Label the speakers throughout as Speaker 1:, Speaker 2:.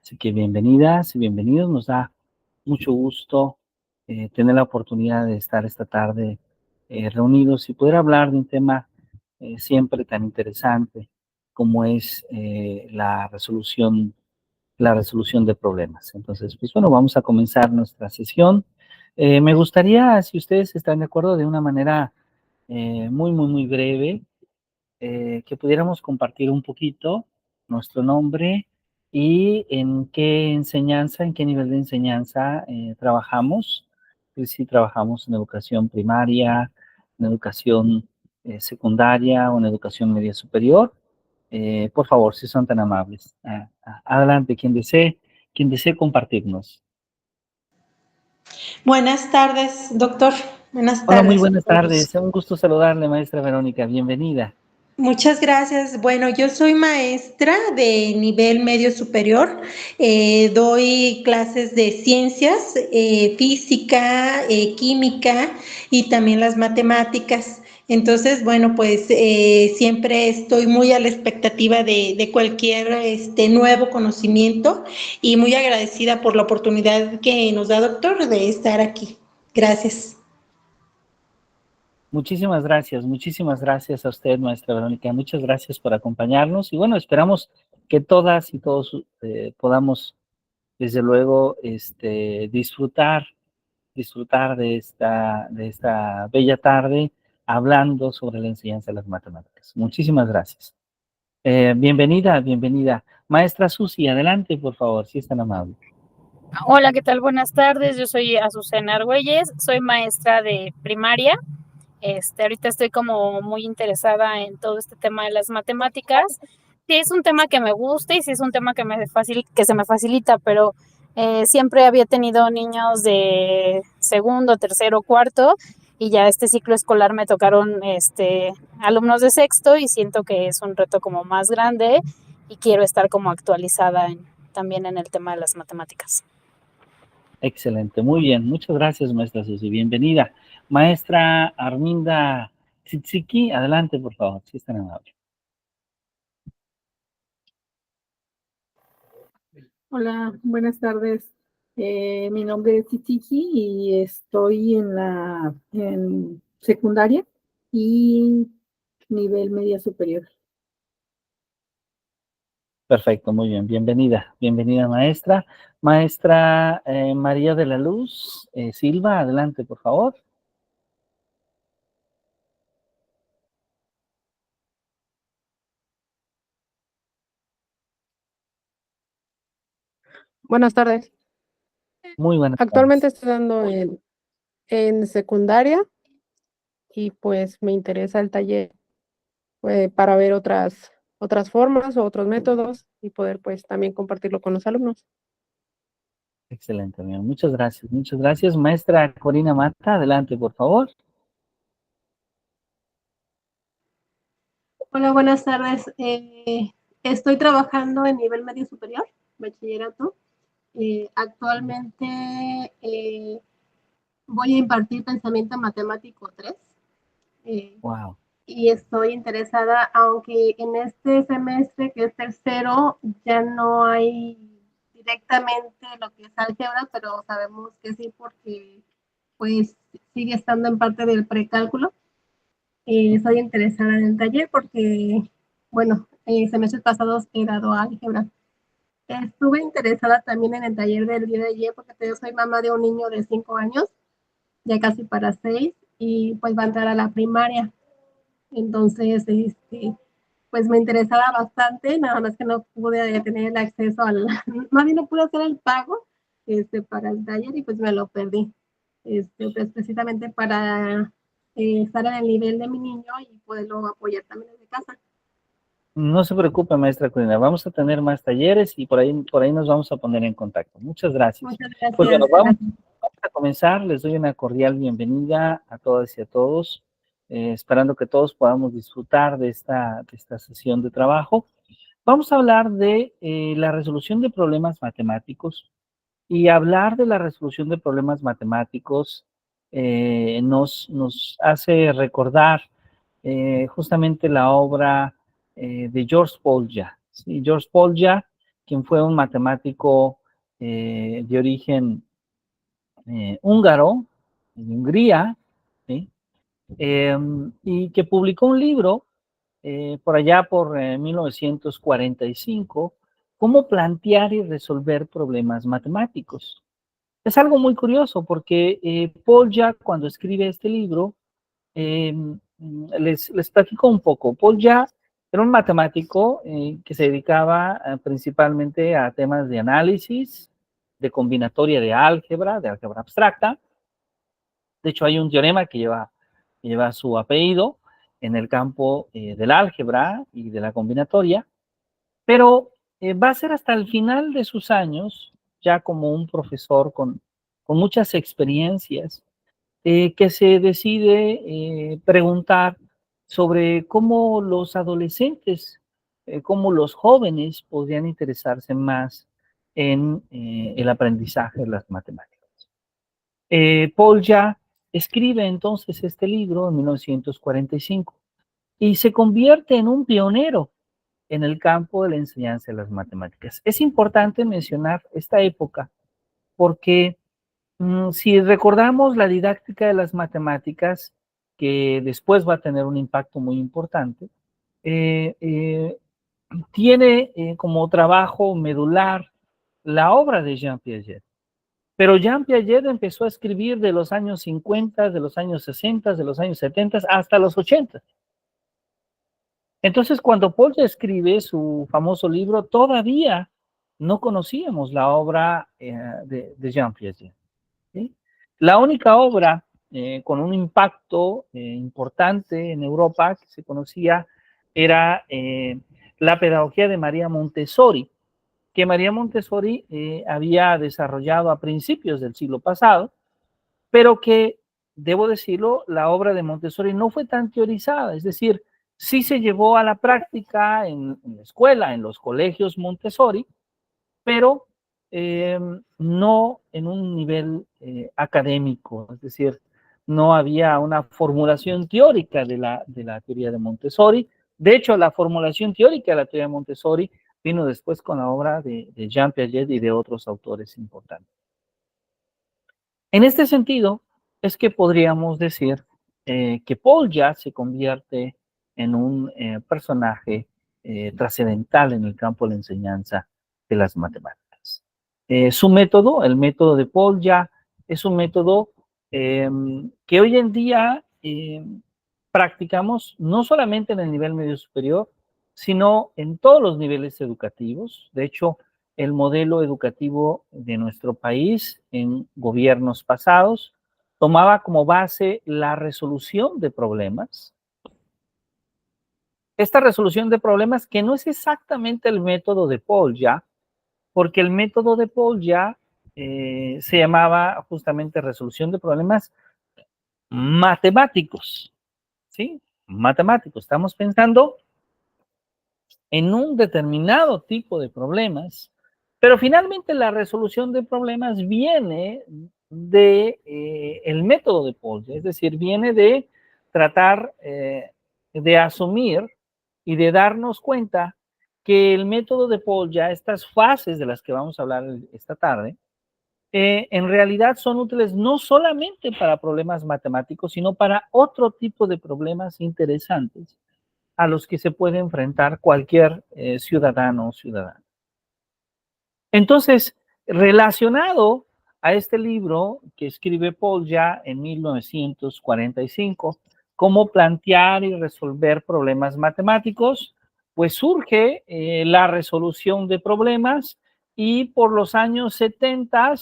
Speaker 1: Así que bienvenidas y bienvenidos. Nos da mucho gusto tener la oportunidad de estar esta tarde reunidos y poder hablar de un tema siempre tan interesante como es la resolución de problemas. Entonces, pues bueno, vamos a comenzar nuestra sesión. Me gustaría, si ustedes están de acuerdo, de una manera muy breve, que pudiéramos compartir un poquito nuestro nombre y en qué nivel de enseñanza trabajamos. Si trabajamos en educación primaria, en educación secundaria o en educación media superior. Por favor, si son tan amables. Adelante, quien desee compartirnos.
Speaker 2: Buenas tardes, doctor. Buenas
Speaker 1: Hola, muy
Speaker 2: tardes a
Speaker 1: buenas
Speaker 2: todos.
Speaker 1: tardes. Un gusto saludarle, maestra Verónica. Bienvenida.
Speaker 2: Muchas gracias. Bueno, yo soy maestra de nivel medio superior. Doy clases de ciencias, física, química y también las matemáticas. Entonces, bueno, pues siempre estoy muy a la expectativa de cualquier nuevo conocimiento y muy agradecida por la oportunidad que nos da, doctor, de estar aquí. Gracias.
Speaker 1: Muchísimas gracias a usted, maestra Verónica. Muchas gracias por acompañarnos. Y bueno, esperamos que todas y todos podamos, desde luego, disfrutar de esta bella tarde hablando sobre la enseñanza de las matemáticas. Muchísimas gracias. Bienvenida. Maestra Susi, adelante, por favor, si es tan amable.
Speaker 3: Hola, ¿qué tal? Buenas tardes. Yo soy Azucena Argüelles, soy maestra de primaria. Ahorita estoy como muy interesada en todo este tema de las matemáticas. Sí es un tema que me gusta y sí es un tema que se me facilita, pero siempre había tenido niños de segundo, tercero, cuarto y ya este ciclo escolar me tocaron alumnos de sexto y siento que es un reto como más grande y quiero estar como actualizada también en el tema de las matemáticas.
Speaker 1: Excelente, muy bien. Muchas gracias, maestra Susi. Bienvenida. Maestra Arminda Tzitziki, adelante, por favor, si es tan amable.
Speaker 4: Hola, buenas tardes. Mi nombre es Titiji y estoy en secundaria y nivel media superior.
Speaker 1: Perfecto, muy bien. Bienvenida, maestra. Maestra María de la Luz Silva, adelante, por favor.
Speaker 5: Buenas tardes.
Speaker 1: Muy buenas
Speaker 5: Actualmente
Speaker 1: tardes.
Speaker 5: estoy dando en secundaria y pues me interesa el taller para ver otras formas o otros métodos y poder pues también compartirlo con los alumnos.
Speaker 1: Excelente, bien. Muchas gracias, muchas gracias. Maestra Corina Mata, adelante, por favor.
Speaker 6: Hola, buenas tardes. Estoy trabajando en nivel medio superior, bachillerato. Actualmente voy a impartir pensamiento matemático 3.
Speaker 1: Wow.
Speaker 6: Y estoy interesada, aunque en este semestre, que es tercero, ya no hay directamente lo que es álgebra, pero sabemos que sí porque pues sigue estando en parte del precálculo. Estoy interesada en el taller porque, bueno, semestres pasados he dado álgebra. Estuve interesada también en el taller del día de ayer porque yo soy mamá de un niño de 5 años, ya casi para 6, y pues va a entrar a la primaria. Entonces, pues me interesaba bastante, nada más que no pude tener el acceso más bien no pude hacer el pago para el taller y pues me lo perdí. Pues precisamente para estar en el nivel de mi niño y poderlo apoyar también desde casa.
Speaker 1: No se preocupe, maestra Corina. Vamos a tener más talleres y por ahí nos vamos a poner en contacto. Muchas gracias.
Speaker 6: Muchas gracias.
Speaker 1: Pues bueno, vamos a comenzar. Les doy una cordial bienvenida a todas y a todos, esperando que todos podamos disfrutar de esta sesión de trabajo. Vamos a hablar de la resolución de problemas matemáticos. Y hablar de la resolución de problemas matemáticos nos hace recordar justamente la obra de George Polya. ¿Sí? George Polya, quien fue un matemático de origen húngaro, de Hungría, ¿sí? Y que publicó un libro por allá por 1945, cómo plantear y resolver problemas matemáticos. Es algo muy curioso porque Paul Jack, cuando escribe este libro, les platico un poco. Paul Jack era un matemático que se dedicaba principalmente a temas de análisis, de combinatoria de álgebra abstracta. De hecho, hay un teorema que lleva su apellido en el campo del álgebra y de la combinatoria, pero va a ser hasta el final de sus años, ya como un profesor con muchas experiencias, que se decide preguntar sobre cómo los adolescentes, cómo los jóvenes podrían interesarse más en el aprendizaje de las matemáticas. Paul ya escribe entonces este libro en 1945 y se convierte en un pionero en el campo de la enseñanza de las matemáticas. Es importante mencionar esta época porque si recordamos la didáctica de las matemáticas, que después va a tener un impacto muy importante, tiene como trabajo medular la obra de Jean Piaget. Pero Jean Piaget empezó a escribir de los años 50, de los años 60, de los años 70 hasta los 80. Entonces, cuando Paul escribe su famoso libro, todavía no conocíamos la obra de Jean Piaget, ¿sí? La única obra con un impacto importante en Europa que se conocía era la pedagogía de María Montessori, que María Montessori había desarrollado a principios del siglo pasado, pero que, debo decirlo, la obra de Montessori no fue tan teorizada, es decir, sí se llevó a la práctica en la escuela, en los colegios Montessori, pero no en un nivel académico, es decir, no había una formulación teórica de la teoría de Montessori. De hecho, la formulación teórica de la teoría de Montessori vino después con la obra de Jean Piaget y de otros autores importantes. En este sentido, es que podríamos decir que Paul ya se convierte en un personaje trascendental en el campo de la enseñanza de las matemáticas. Su método, el método de Paul ya, es un método que hoy en día practicamos no solamente en el nivel medio superior, sino en todos los niveles educativos. De hecho, el modelo educativo de nuestro país en gobiernos pasados tomaba como base la resolución de problemas. Esta resolución de problemas que no es exactamente el método de Paul ya, porque el método de Paul ya se llamaba justamente resolución de problemas matemáticos, ¿sí? Matemáticos. Estamos pensando en un determinado tipo de problemas, pero finalmente la resolución de problemas viene de el método de Paul, es decir, viene de tratar de asumir y de darnos cuenta que el método de Paul, ya estas fases de las que vamos a hablar esta tarde, en realidad son útiles no solamente para problemas matemáticos, sino para otro tipo de problemas interesantes a los que se puede enfrentar cualquier ciudadano o ciudadana. Entonces, relacionado a este libro que escribe Paul ya en 1945, cómo plantear y resolver problemas matemáticos, pues surge la resolución de problemas y por los años 70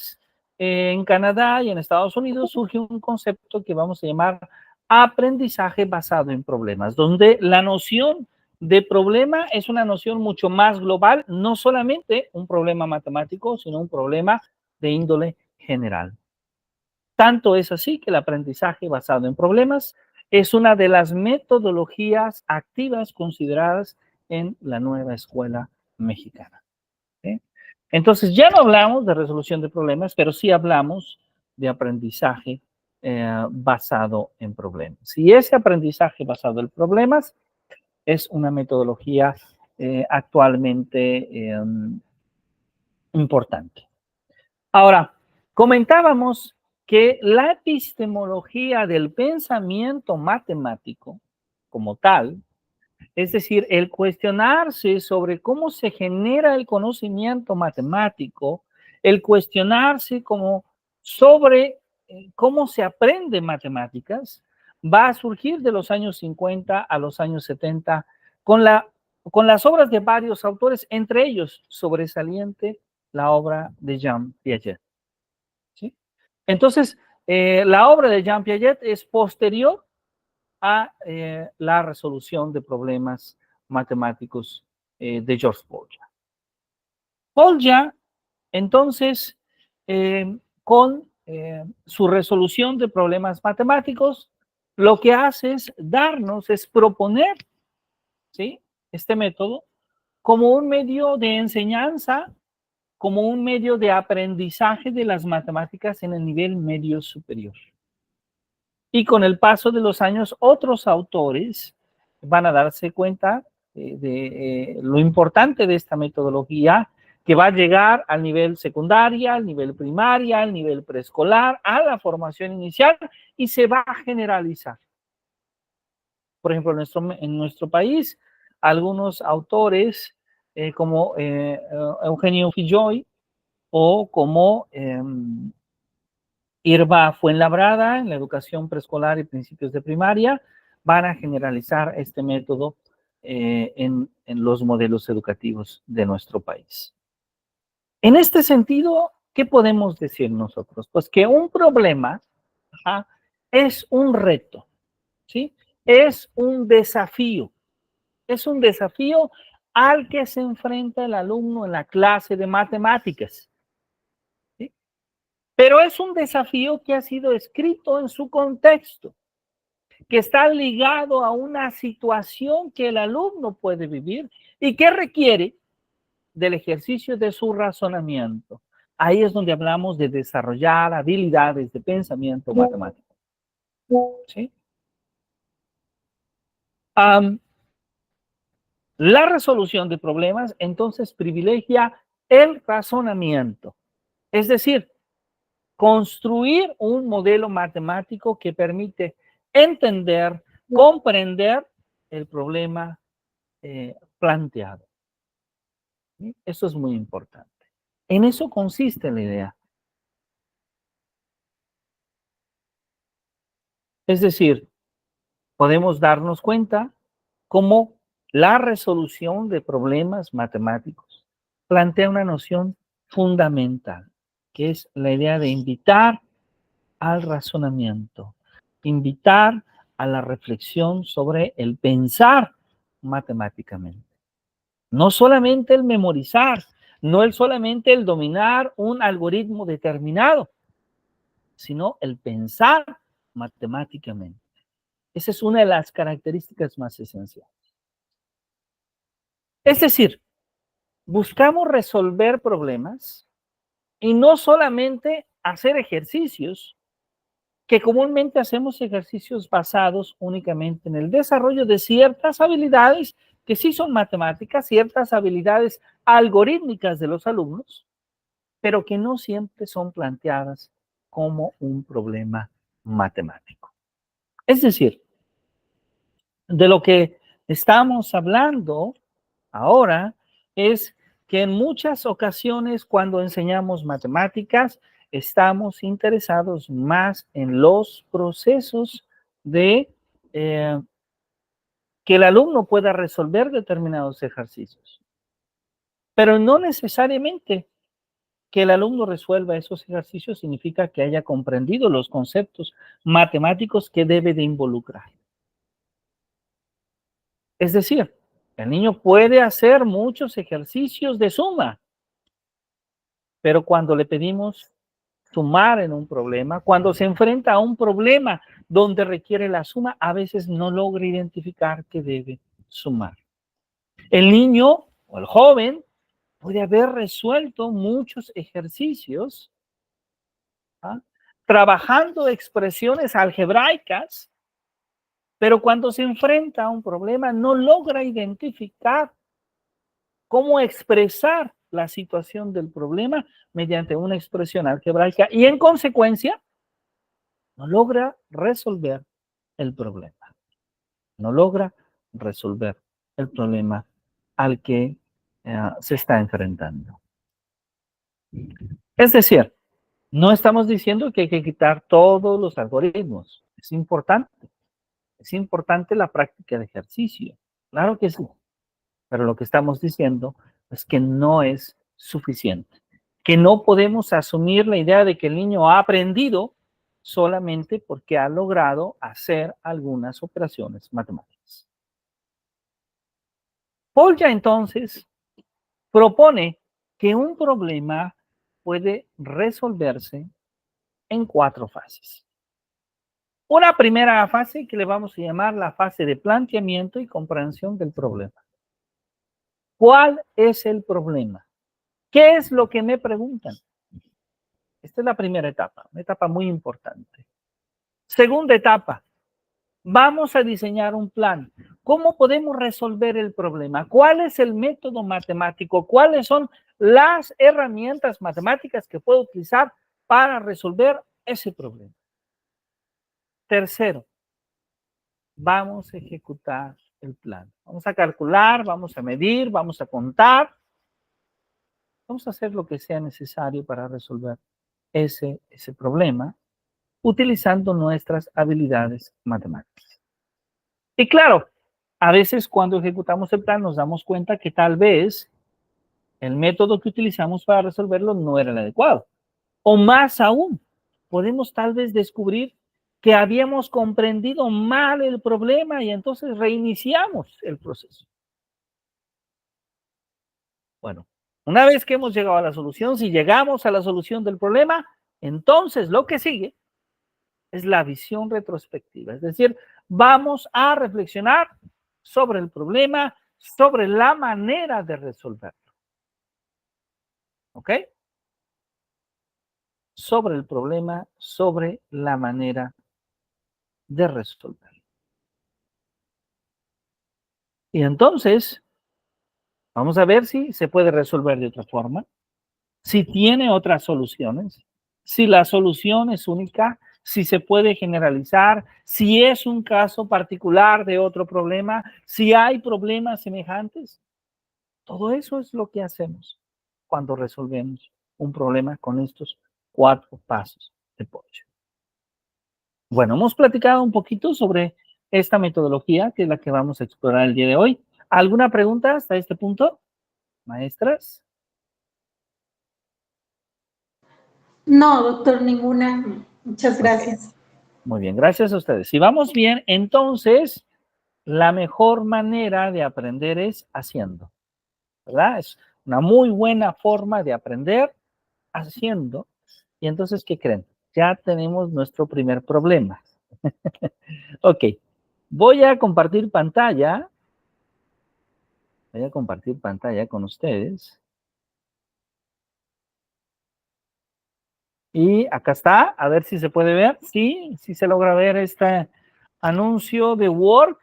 Speaker 1: en Canadá y en Estados Unidos surge un concepto que vamos a llamar aprendizaje basado en problemas, donde la noción de problema es una noción mucho más global, no solamente un problema matemático, sino un problema de índole general. Tanto es así que el aprendizaje basado en problemas es una de las metodologías activas consideradas en la nueva escuela mexicana. ¿Sí? Entonces, ya no hablamos de resolución de problemas, pero sí hablamos de aprendizaje basado en problemas. Y ese aprendizaje basado en problemas es una metodología actualmente importante. Ahora, comentábamos que la epistemología del pensamiento matemático como tal, es decir, el cuestionarse sobre cómo se genera el conocimiento matemático, el cuestionarse sobre cómo se aprende matemáticas, va a surgir de los años 50 a los años 70 con las obras de varios autores, entre ellos sobresaliente la obra de Jean Piaget. ¿Sí? Entonces, la obra de Jean Piaget es posterior a la resolución de problemas matemáticos de Georges Polya. Polya, entonces, con su resolución de problemas matemáticos, lo que hace es proponer, ¿sí?, este método como un medio de enseñanza, como un medio de aprendizaje de las matemáticas en el nivel medio superior. Y con el paso de los años, otros autores van a darse cuenta de lo importante de esta metodología, que va a llegar al nivel secundaria, al nivel primaria, al nivel preescolar, a la formación inicial, y se va a generalizar. Por ejemplo, en nuestro país, algunos autores como Eugenio Filloy o como Irma Fuenlabrada en la educación preescolar y principios de primaria van a generalizar este método en los modelos educativos de nuestro país. En este sentido, ¿qué podemos decir nosotros? Pues que un problema es un reto, ¿sí? Es un desafío al que se enfrenta el alumno en la clase de matemáticas. ¿Sí? Pero es un desafío que ha sido escrito en su contexto, que está ligado a una situación que el alumno puede vivir y que requiere del ejercicio de su razonamiento. Ahí es donde hablamos de desarrollar habilidades de pensamiento matemático. ¿Sí? La resolución de problemas entonces privilegia el razonamiento, es decir, construir un modelo matemático que permite entender, comprender el problema planteado. ¿Sí? Eso es muy importante. En eso consiste la idea. Es decir, podemos darnos cuenta cómo la resolución de problemas matemáticos plantea una noción fundamental, que es la idea de invitar al razonamiento, invitar a la reflexión sobre el pensar matemáticamente. No solamente el memorizar, no es solamente el dominar un algoritmo determinado, sino el pensar matemáticamente. Esa es una de las características más esenciales. Es decir, buscamos resolver problemas y no solamente hacer ejercicios, que comúnmente hacemos ejercicios basados únicamente en el desarrollo de ciertas habilidades que sí son matemáticas, ciertas habilidades algorítmicas de los alumnos, pero que no siempre son planteadas como un problema matemático. Es decir, de lo que estamos hablando ahora es que en muchas ocasiones cuando enseñamos matemáticas estamos interesados más en los procesos de que el alumno pueda resolver determinados ejercicios. Pero no necesariamente que el alumno resuelva esos ejercicios significa que haya comprendido los conceptos matemáticos que debe de involucrar. Es decir, el niño puede hacer muchos ejercicios de suma, pero cuando le pedimos sumar en un problema, cuando se enfrenta a un problema donde requiere la suma, a veces no logra identificar que debe sumar. El niño o el joven puede haber resuelto muchos ejercicios, trabajando expresiones algebraicas, pero cuando se enfrenta a un problema no logra identificar cómo expresar la situación del problema mediante una expresión algebraica y en consecuencia no logra resolver el problema. No logra resolver el problema al que se está enfrentando. Es decir, no estamos diciendo que hay que quitar todos los algoritmos. Es importante la práctica de ejercicio. Claro que sí. Pero lo que estamos diciendo es que no es suficiente. Que no podemos asumir la idea de que el niño ha aprendido solamente porque ha logrado hacer algunas operaciones matemáticas. Polya entonces propone que un problema puede resolverse en 4 fases. Una primera fase que le vamos a llamar la fase de planteamiento y comprensión del problema. ¿Cuál es el problema? ¿Qué es lo que me preguntan? Esta es la primera etapa, una etapa muy importante. Segunda etapa, vamos a diseñar un plan. ¿Cómo podemos resolver el problema? ¿Cuál es el método matemático? ¿Cuáles son las herramientas matemáticas que puedo utilizar para resolver ese problema? Tercero, vamos a ejecutar el plan. Vamos a calcular, vamos a medir, vamos a contar. Vamos a hacer lo que sea necesario para resolver ese problema utilizando nuestras habilidades matemáticas. Y claro, a veces cuando ejecutamos el plan nos damos cuenta que tal vez el método que utilizamos para resolverlo no era el adecuado. O más aún, podemos tal vez descubrir que habíamos comprendido mal el problema y entonces reiniciamos el proceso. Bueno, una vez que hemos llegado a la solución, si llegamos a la solución del problema, entonces lo que sigue es la visión retrospectiva. Es decir, vamos a reflexionar sobre el problema, sobre la manera de resolverlo. ¿Ok? Sobre el problema, sobre la manera de resolverlo. Y entonces, vamos a ver si se puede resolver de otra forma, si tiene otras soluciones, si la solución es única, si se puede generalizar, si es un caso particular de otro problema, si hay problemas semejantes. Todo eso es lo que hacemos cuando resolvemos un problema con estos 4 pasos de Polya. Bueno, hemos platicado un poquito sobre esta metodología, que es la que vamos a explorar el día de hoy. ¿Alguna pregunta hasta este punto, maestras?
Speaker 2: No, doctor, ninguna. Muchas gracias.
Speaker 1: Muy bien, gracias a ustedes. Si vamos bien, entonces la mejor manera de aprender es haciendo, ¿verdad? Es una muy buena forma de aprender haciendo. Y entonces, ¿qué creen? Ya tenemos nuestro primer problema. Ok, voy a compartir pantalla. Voy a compartir pantalla con ustedes. Y acá está, a ver si se puede ver. Sí, sí se logra ver este anuncio de Work.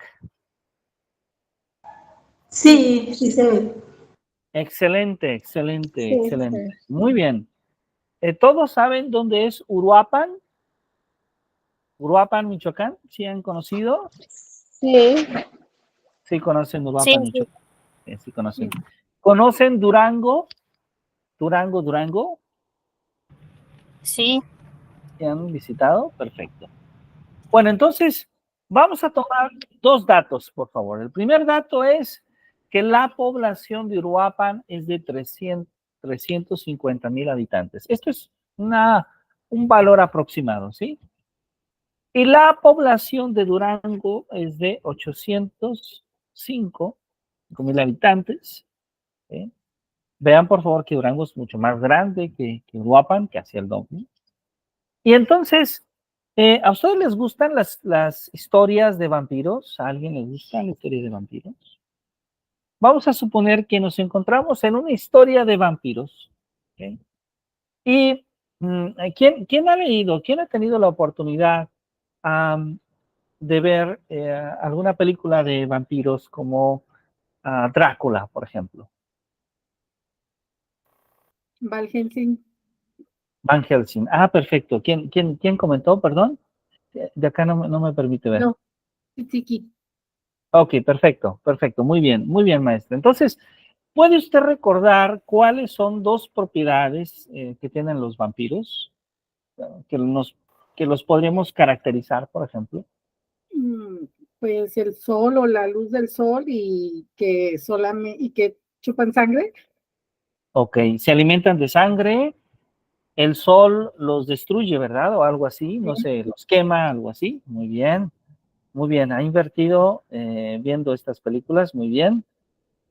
Speaker 2: Sí, sí se ve.
Speaker 1: Excelente, excelente,
Speaker 2: Sí,
Speaker 1: excelente. Muy bien. ¿Todos saben dónde es Uruapan? Uruapan, Michoacán. ¿Sí han conocido?
Speaker 6: Sí,
Speaker 1: Sí conocen
Speaker 3: Sí,
Speaker 1: Uruapan,
Speaker 3: sí,
Speaker 1: Michoacán. Sí conocen. ¿Conocen Durango? Durango.
Speaker 3: sí.
Speaker 1: ¿Sí han visitado? Perfecto. Bueno, entonces vamos a tomar 2 datos, por favor. El primer dato es que la población de Uruapan es de 350,000 habitantes. Esto es un valor aproximado, ¿sí? Y la población de Durango es de 805,000 habitantes. ¿Sí? Vean, por favor, que Durango es mucho más grande que Uruapan, que hacia el doble. Y entonces, ¿a ustedes les gustan las historias de vampiros? ¿A alguien les gustan las historias de vampiros? Vamos a suponer que nos encontramos en una historia de vampiros. ¿Ok? Y ¿quién ha leído, quién ha tenido la oportunidad de ver alguna película de vampiros como Drácula, por ejemplo?
Speaker 4: Val Helsing.
Speaker 1: Van Helsing. Ah, perfecto. ¿Quién comentó, perdón? De acá no me permite ver.
Speaker 4: No, Tiki.
Speaker 1: Ok, perfecto, perfecto. Muy bien, maestra. Entonces, ¿puede usted recordar cuáles son dos propiedades que tienen los vampiros? Que que los podríamos caracterizar, por ejemplo.
Speaker 4: Pues el sol o la luz del sol y que chupan sangre.
Speaker 1: Ok, se alimentan de sangre, el sol los destruye, ¿verdad? O algo así, no sé, los quema, algo así. Muy bien, ha invertido viendo estas películas, muy bien.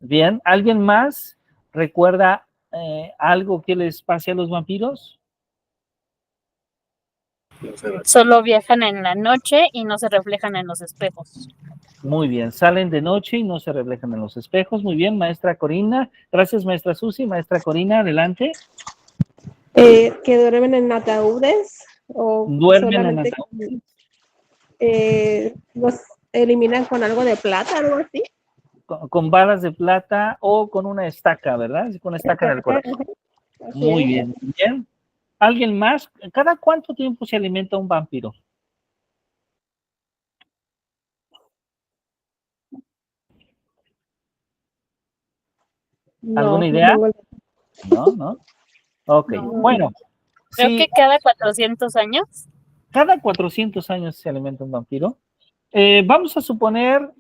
Speaker 1: Bien, ¿alguien más recuerda algo que les pase a los vampiros?
Speaker 3: Solo viajan en la noche y no se reflejan en los espejos.
Speaker 1: Muy bien, salen de noche y no se reflejan en los espejos. Muy bien, maestra Corina. Gracias, maestra Susi. Maestra Corina, adelante.
Speaker 6: Que duermen en ataúdes o
Speaker 1: Duermen en
Speaker 6: solamente
Speaker 1: ataúdes.
Speaker 6: los eliminan con algo de plata, algo así.
Speaker 1: Con balas de plata o con una estaca, ¿verdad? Con una estaca en el corazón.
Speaker 6: Así
Speaker 1: Muy
Speaker 6: es.
Speaker 1: bien, bien. ¿Alguien más? ¿Cada cuánto tiempo se alimenta un vampiro? ¿Alguna
Speaker 6: No, no
Speaker 1: idea?
Speaker 6: tengo.
Speaker 1: No. Ok,
Speaker 4: No.
Speaker 1: bueno.
Speaker 3: Creo
Speaker 1: Sí,
Speaker 3: que cada 400 años.
Speaker 1: cada 400 años se alimenta un vampiro. Vamos a suponer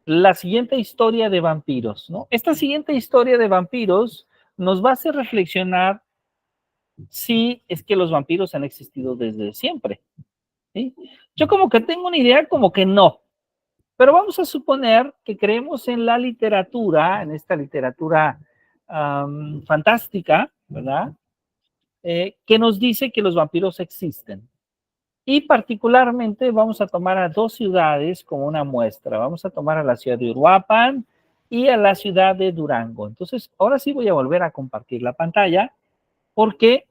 Speaker 1: la siguiente historia de vampiros, ¿no? Esta siguiente historia de vampiros nos va a hacer reflexionar si es que los vampiros han existido desde siempre, ¿sí? Yo como que tengo una idea como que no, pero vamos a suponer que creemos en la literatura, en esta literatura fantástica, ¿verdad? Que nos dice que los vampiros existen. Y particularmente vamos a tomar a dos ciudades como una muestra. Vamos a tomar a la ciudad de Uruapan y a la ciudad de Durango. Entonces, ahora sí voy a volver a compartir la pantalla porque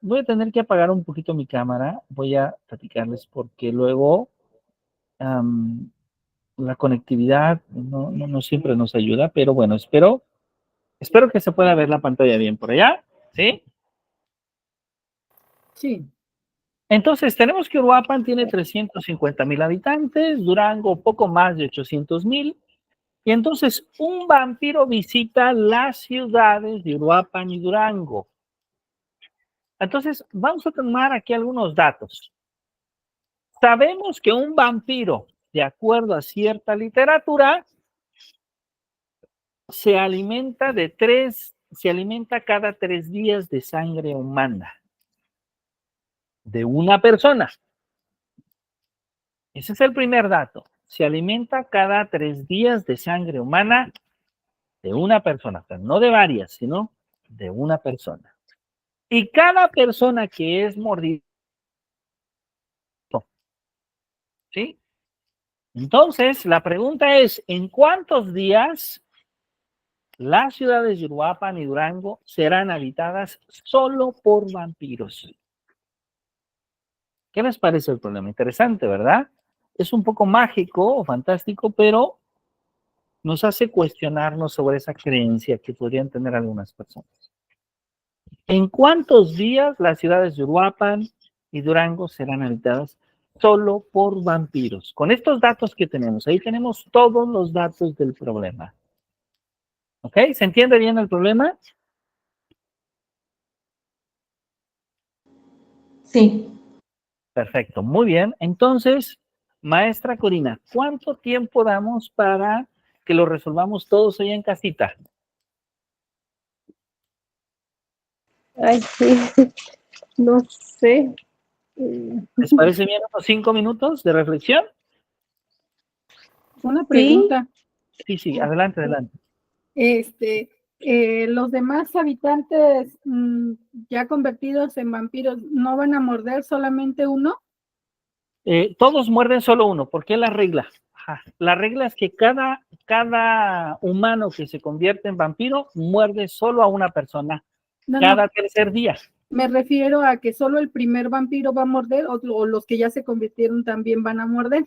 Speaker 1: voy a tener que apagar un poquito mi cámara. Voy a platicarles porque luego la conectividad no siempre nos ayuda, pero bueno, espero que se pueda ver la pantalla bien por allá, ¿sí?
Speaker 4: Sí.
Speaker 1: Entonces, tenemos que Uruapan tiene 350,000 habitantes, Durango poco más de 800,000, y entonces un vampiro visita las ciudades de Uruapan y Durango. Entonces, vamos a tomar aquí algunos datos. Sabemos que un vampiro, de acuerdo a cierta literatura, se alimenta cada 3 días de sangre humana de una persona. Ese es el primer dato. Se alimenta cada 3 días de sangre humana de una persona, o sea, no de varias, sino de una persona. Y cada persona que es mordida, ¿sí? Entonces, la pregunta es, ¿en cuántos días las ciudades de Uruapan y Durango serán habitadas solo por vampiros? ¿Qué les parece el problema? Interesante, ¿verdad? Es un poco mágico o fantástico, pero nos hace cuestionarnos sobre esa creencia que podrían tener algunas personas. ¿En cuántos días las ciudades de Uruapan y Durango serán habitadas solo por vampiros? Con estos datos que tenemos, ahí tenemos todos los datos del problema. ¿Ok? ¿Se entiende bien el problema?
Speaker 2: Sí.
Speaker 1: Perfecto, muy bien. Entonces, maestra Corina, ¿cuánto tiempo damos para que lo resolvamos todos hoy en casita?
Speaker 6: Ay, sí. No sé.
Speaker 1: ¿Les parece bien unos 5 minutos de reflexión?
Speaker 4: Una pregunta.
Speaker 1: Sí, adelante.
Speaker 4: Los demás habitantes ya convertidos en vampiros, ¿no van a morder solamente uno?
Speaker 1: Todos muerden solo uno, porque es la regla. Ajá. La regla es que cada humano que se convierte en vampiro muerde solo a una persona cada tercer día.
Speaker 4: Me refiero a que solo el primer vampiro va a morder o los que ya se convirtieron también van a morder.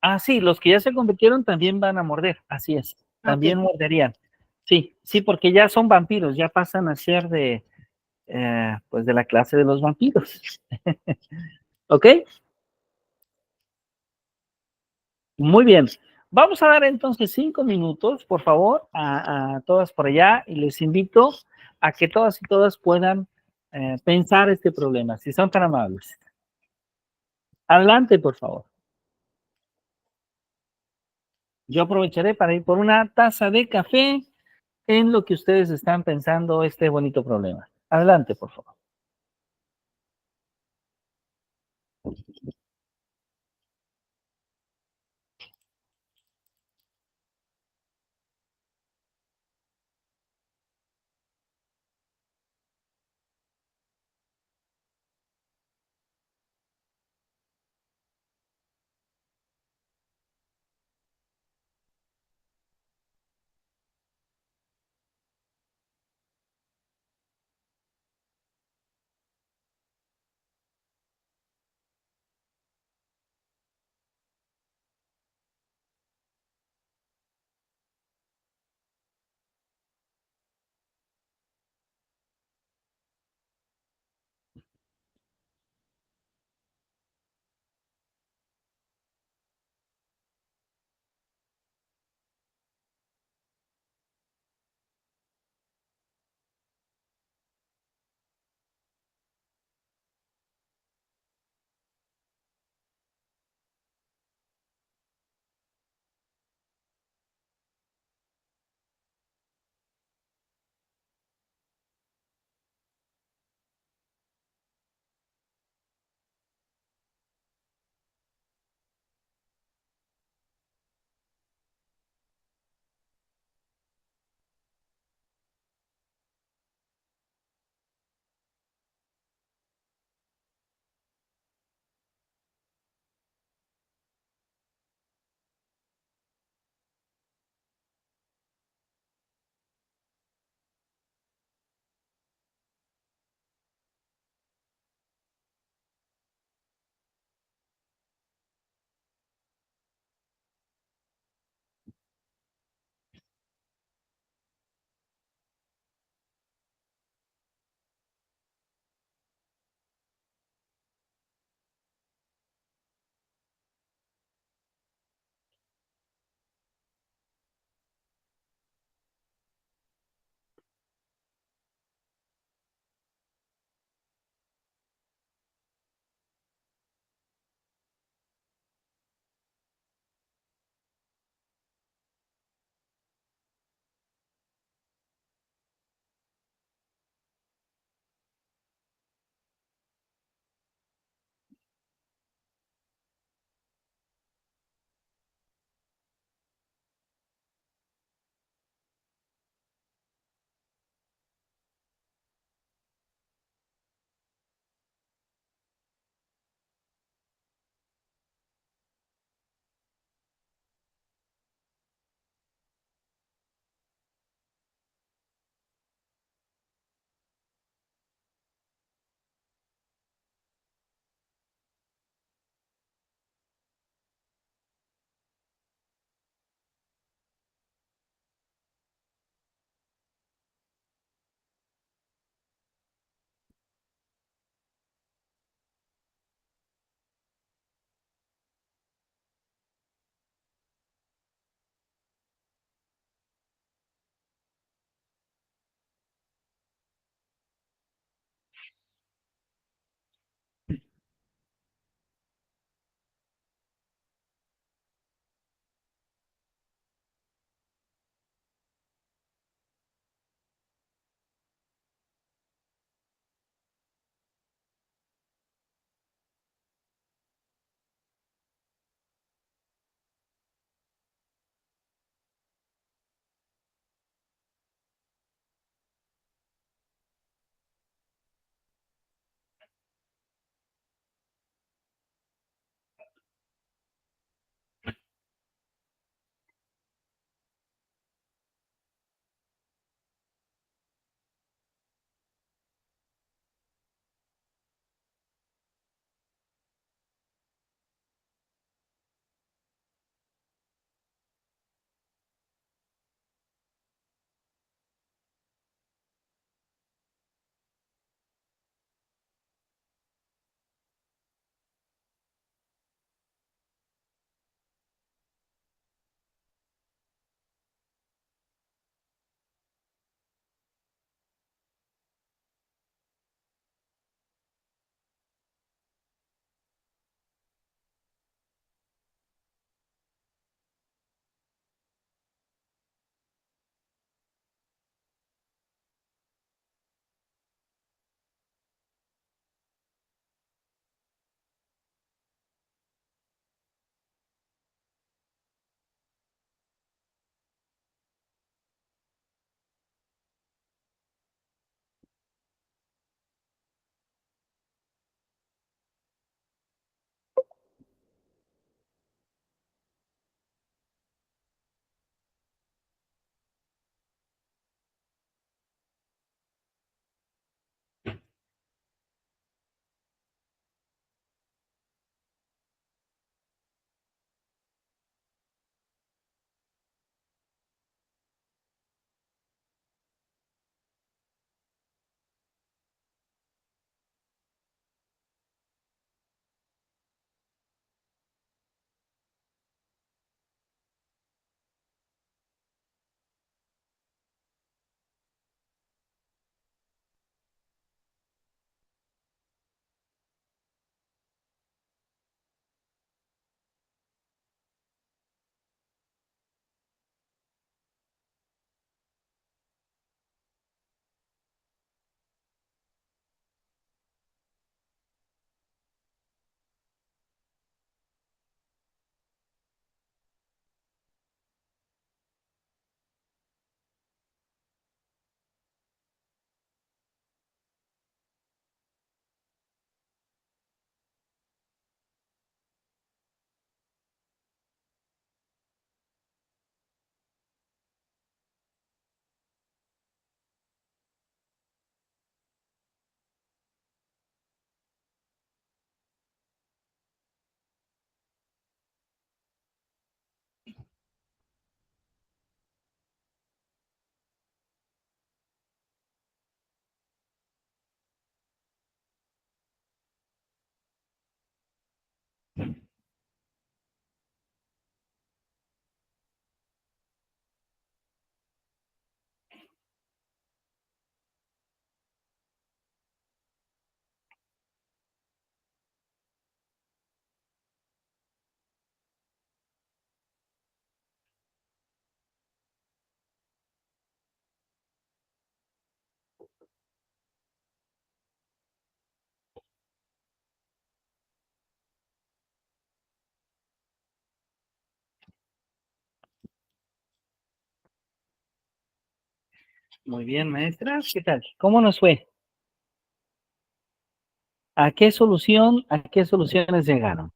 Speaker 1: Ah, sí, los que ya se convirtieron también van a morder, así es, también morderían. Sí, sí, porque ya son vampiros, ya pasan a ser pues de la clase de los vampiros. ¿Ok? Muy bien. Vamos a dar entonces 5 minutos, por favor, a todas por allá y les invito a que todas y todas puedan pensar este problema, si son tan amables. Adelante, por favor. Yo aprovecharé para ir por una taza de café en lo que ustedes están pensando este bonito problema. Adelante, por favor. Muy bien, maestra. ¿Qué tal? ¿Cómo nos fue? ¿A qué soluciones llegaron?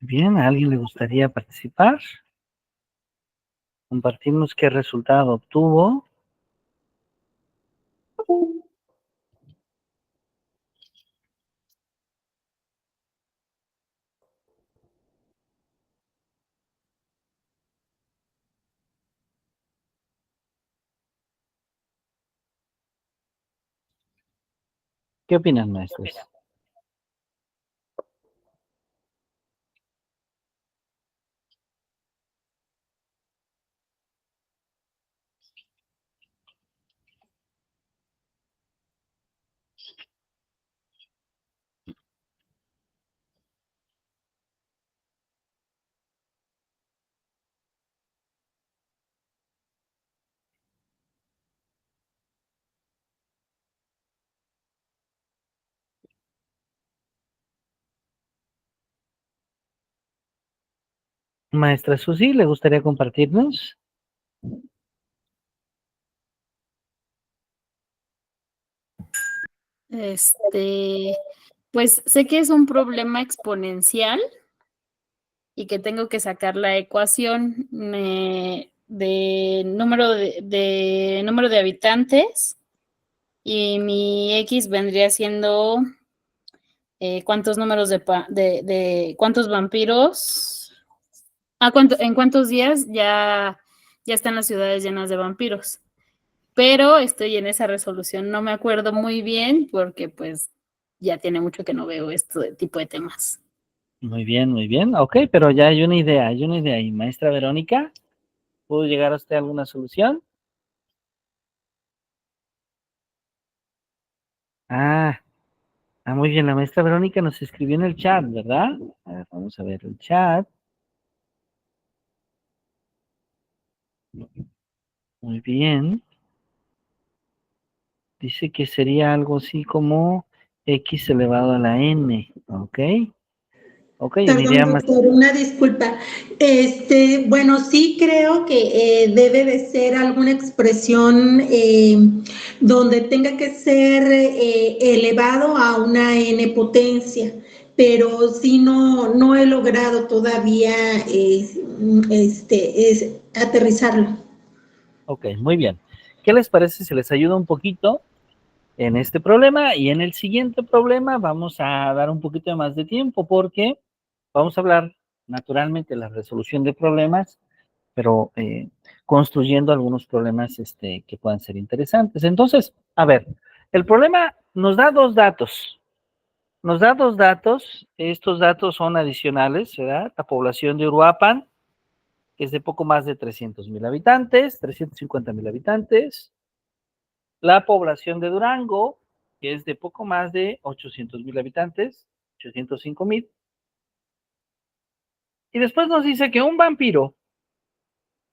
Speaker 1: Bien, ¿a alguien le gustaría participar? Compartirnos qué resultado obtuvo. ¿Qué opinan, maestros? Maestra Susi, ¿le gustaría compartirnos?
Speaker 3: Pues sé que es un problema exponencial y que tengo que sacar la ecuación de número de habitantes y mi X vendría siendo cuántos números de cuántos vampiros, en cuántos días ya están las ciudades llenas de vampiros. Pero estoy en esa resolución, no me acuerdo muy bien porque pues ya tiene mucho que no veo este tipo de temas.
Speaker 1: Muy bien, muy bien. Ok, pero ya hay una idea. Y maestra Verónica, ¿pudo llegar a usted a alguna solución? Ah, muy bien, la maestra Verónica nos escribió en el chat, ¿verdad? A ver, vamos a ver el chat. Muy bien. Dice que sería algo así como x elevado a la n, ¿ok? Ok, una
Speaker 2: Perdón,
Speaker 1: idea más.
Speaker 2: doctor, una disculpa. Bueno, sí creo que debe de ser alguna expresión donde tenga que ser elevado a una n potencia, pero sí no he logrado todavía aterrizarlo.
Speaker 1: Ok, muy bien. ¿Qué les parece si les ayuda un poquito en este problema? Y en el siguiente problema vamos a dar un poquito más de tiempo porque vamos a hablar naturalmente de la resolución de problemas, pero construyendo algunos problemas que puedan ser interesantes. Entonces, a ver, el problema nos da dos datos. Estos datos son adicionales, ¿verdad? La población de Uruapan, que es de poco más de 300,000 habitantes, 350,000 habitantes. La población de Durango, que es de poco más de 800,000 habitantes, 805,000. Y después nos dice que un vampiro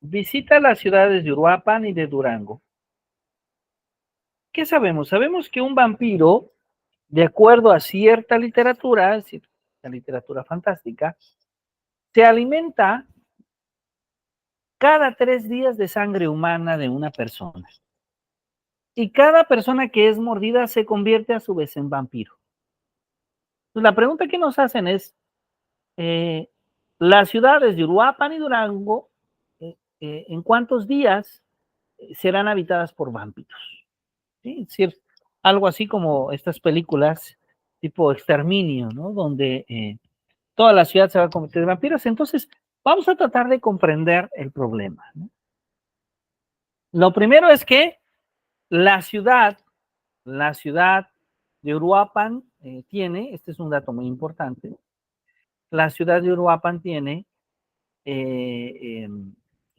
Speaker 1: visita las ciudades de Uruapan y de Durango. ¿Qué sabemos? Sabemos que un vampiro, de acuerdo a cierta literatura, es decir, la literatura fantástica, se alimenta cada 3 días de sangre humana de una persona. Y cada persona que es mordida se convierte a su vez en vampiro. Entonces, la pregunta que nos hacen es, las ciudades de Uruapan y Durango, ¿en cuántos días serán habitadas por vampiros? ¿Sí? Es decir, algo así como estas películas tipo Exterminio, ¿no? Donde toda la ciudad se va a convertir en vampiros. Entonces, vamos a tratar de comprender el problema, ¿no? Lo primero es que la ciudad de Uruapan tiene, este es un dato muy importante, la ciudad de Uruapan tiene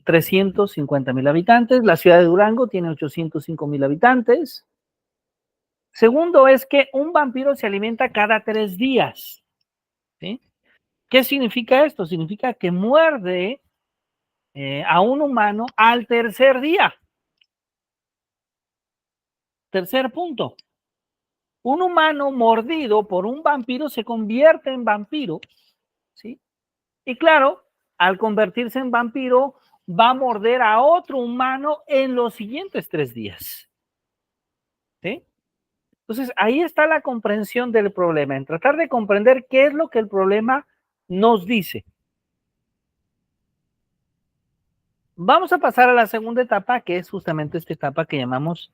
Speaker 1: 350,000 habitantes, la ciudad de Durango tiene 805,000 habitantes. Segundo es que un vampiro se alimenta cada 3 días, ¿sí? ¿Qué significa esto? Significa que muerde a un humano al tercer día. Tercer punto. Un humano mordido por un vampiro se convierte en vampiro, ¿sí? Y claro, al convertirse en vampiro, va a morder a otro humano en los siguientes 3 días, ¿sí? Entonces, ahí está la comprensión del problema, en tratar de comprender qué es lo que el problema nos dice. Vamos a pasar a la segunda etapa, que es justamente esta etapa que llamamos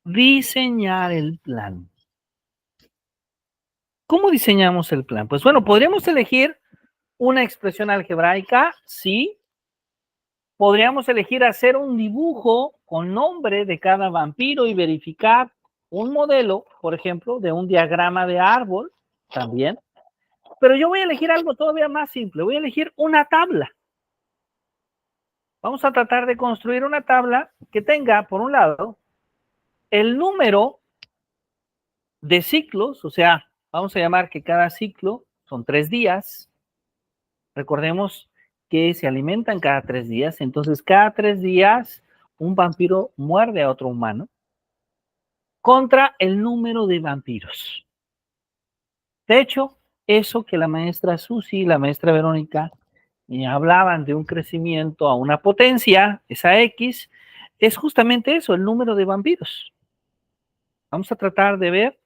Speaker 1: diseñar el plan. ¿Cómo diseñamos el plan? Pues bueno, podríamos elegir una expresión algebraica, sí. Podríamos elegir hacer un dibujo con nombre de cada vampiro y verificar un modelo, por ejemplo, de un diagrama de árbol, también. Pero yo voy a elegir algo todavía más simple. Voy a elegir una tabla. Vamos a tratar de construir una tabla que tenga, por un lado, el número de ciclos, o sea, vamos a llamar que cada ciclo son 3 días. Recordemos que se alimentan cada 3 días, entonces cada 3 días un vampiro muerde a otro humano contra el número de vampiros. De hecho, eso que la maestra Susi y la maestra Verónica hablaban de un crecimiento a una potencia, esa X, es justamente eso, el número de vampiros. Vamos a tratar de ver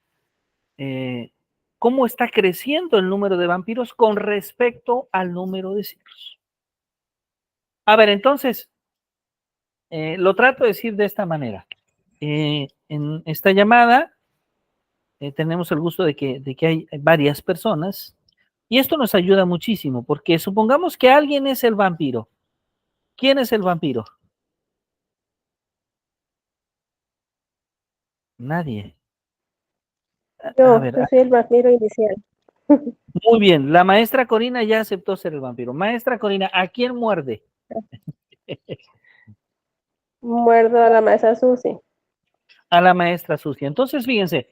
Speaker 1: cómo está creciendo el número de vampiros con respecto al número de ciclos. A ver, entonces, lo trato de decir de esta manera. En esta llamada tenemos el gusto de que hay varias personas y esto nos ayuda muchísimo porque supongamos que alguien es el vampiro. ¿Quién es el vampiro? Nadie. A
Speaker 6: Yo
Speaker 1: ver,
Speaker 6: soy el vampiro inicial.
Speaker 1: muy bien, la maestra Corina ya aceptó ser el vampiro. Maestra Corina, ¿a quién muerde?
Speaker 6: Muerdo a la maestra Susi.
Speaker 1: A la maestra Sucia. Entonces, fíjense,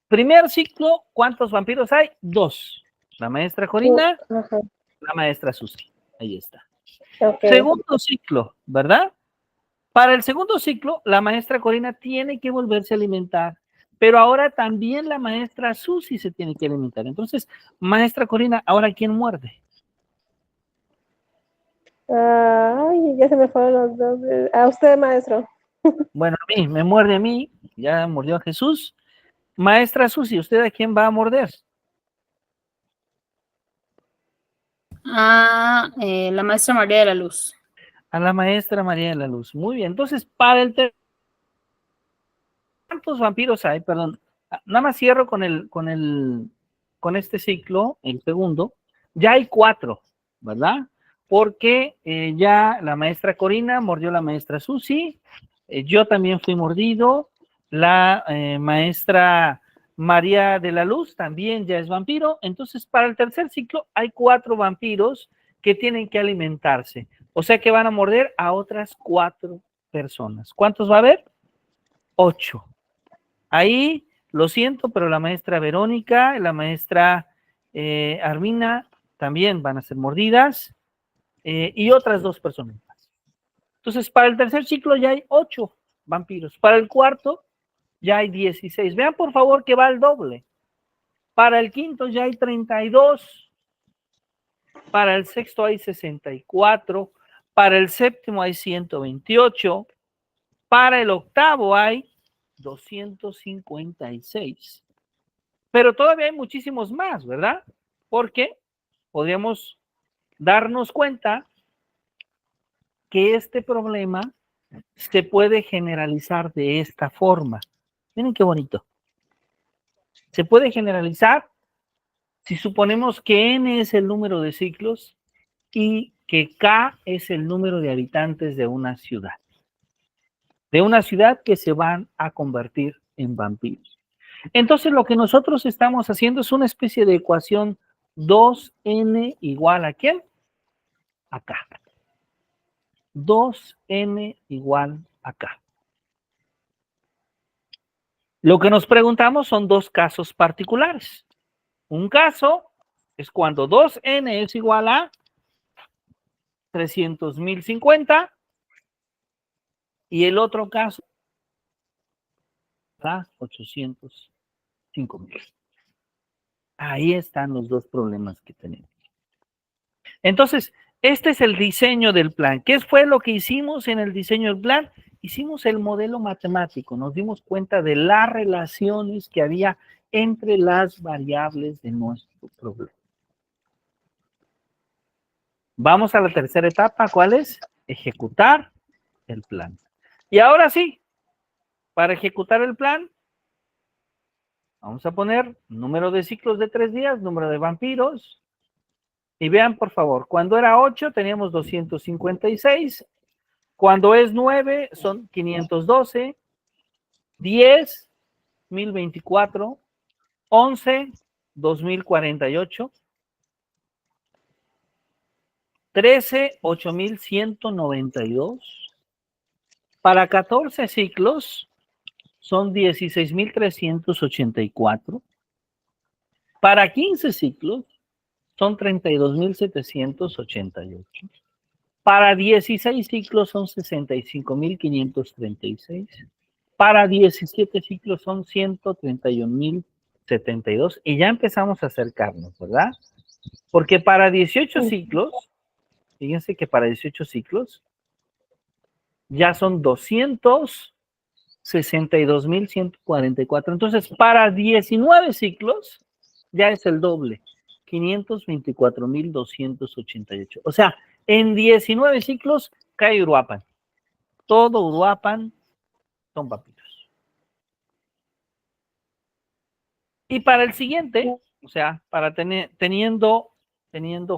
Speaker 1: primer ciclo, ¿cuántos vampiros hay? 2. La maestra Corina,
Speaker 6: Ajá.
Speaker 1: la maestra Susi. Ahí está.
Speaker 6: Okay.
Speaker 1: Segundo ciclo, ¿verdad? Para el segundo ciclo, la maestra Corina tiene que volverse a alimentar, pero ahora también la maestra Susi se tiene que alimentar. Entonces, maestra Corina, ¿ahora quién muerde?
Speaker 6: Ay, ya se me fueron los dos. A usted, maestro.
Speaker 1: Bueno, a mí, me muerde a mí, ya mordió a Jesús. Maestra Susi, ¿usted a quién va a morder?
Speaker 3: La maestra María de la Luz.
Speaker 1: A la maestra María de la Luz. Muy bien, entonces, para el ¿cuántos vampiros hay? Perdón, nada más cierro con este ciclo, el segundo. Ya hay 4, ¿verdad? Porque ya la maestra Corina mordió a la maestra Susi, yo también fui mordido, la maestra María de la Luz también ya es vampiro. Entonces, para el tercer ciclo hay 4 vampiros que tienen que alimentarse. O sea que van a morder a otras 4 personas. ¿Cuántos va a haber? 8. Ahí, lo siento, pero la maestra Verónica y la maestra Armina también van a ser mordidas y otras 2 personas más. Entonces, para el tercer ciclo ya hay 8 vampiros. Para el cuarto ya hay 16. Vean, por favor, que va al doble. Para el quinto ya hay 32. Para el sexto hay 64. Para el séptimo hay 128. Para el octavo hay 256. Pero todavía hay muchísimos más, ¿verdad? Porque podríamos darnos cuenta que este problema se puede generalizar de esta forma. Miren qué bonito. Se puede generalizar si suponemos que n es el número de ciclos y que k es el número de habitantes de una ciudad. De una ciudad que se van a convertir en vampiros. Entonces, lo que nosotros estamos haciendo es una especie de ecuación 2n igual a ¿quién? A k. 2n igual a k. Lo que nos preguntamos son 2 casos particulares. Un caso Es cuando 2n es igual a 300.050 y el otro caso a 805.000. Ahí están los dos problemas que tenemos. Entonces, este es el diseño del plan. ¿Qué fue lo que hicimos en el diseño del plan? Hicimos el modelo matemático, nos dimos cuenta de las relaciones que había entre las variables de nuestro problema. Vamos a la tercera etapa, ¿cuál es? Ejecutar el plan. Y ahora sí, para ejecutar el plan, vamos a poner número de ciclos de 3 días, número de vampiros. Y vean, por favor, cuando era 8 teníamos 256. Cuando es 9 son 512. 10, 1024. 11, 2048. 13, 8192. Para 14 ciclos son 16.384. Para 15 ciclos son 32.788. Para 16 ciclos son 65.536. Para 17 ciclos son 131.072. Y ya empezamos a acercarnos, ¿verdad? Porque para 18 ciclos, fíjense que para 18 ciclos ya son 262.144. Entonces, para 19 ciclos ya es el doble, 524.288. O sea, en 19 ciclos cae Uruapan. Todo Uruapan son vampiros. Y para el siguiente, o sea, para teniendo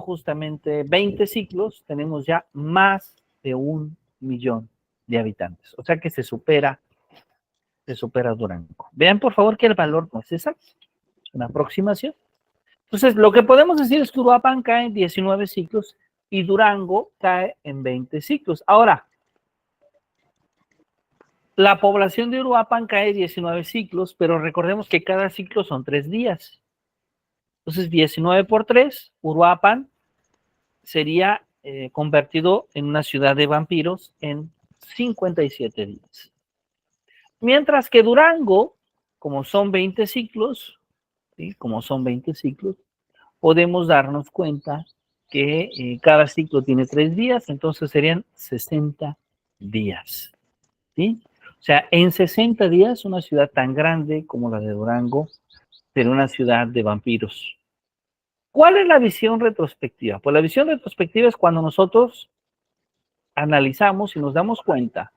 Speaker 1: justamente 20 ciclos, tenemos ya más de 1 millón de habitantes. O sea que se supera Durango. Vean por favor que el valor no es exacto, es una aproximación. Entonces, lo que podemos decir es que Uruapan cae en 19 ciclos y Durango cae en 20 ciclos. Ahora, la población de Uruapan cae 19 ciclos, pero recordemos que cada ciclo son 3 días. Entonces, 19 por 3, Uruapan sería convertido en una ciudad de vampiros en 57 días. Mientras que Durango, como son 20 ciclos, ¿sí? Como son 20 ciclos, podemos darnos cuenta que cada ciclo tiene 3 días, entonces serían 60 días. ¿Sí? O sea, en 60 días, una ciudad tan grande como la de Durango sería una ciudad de vampiros. ¿Cuál es la visión retrospectiva? Pues la visión retrospectiva es cuando nosotros analizamos y nos damos cuenta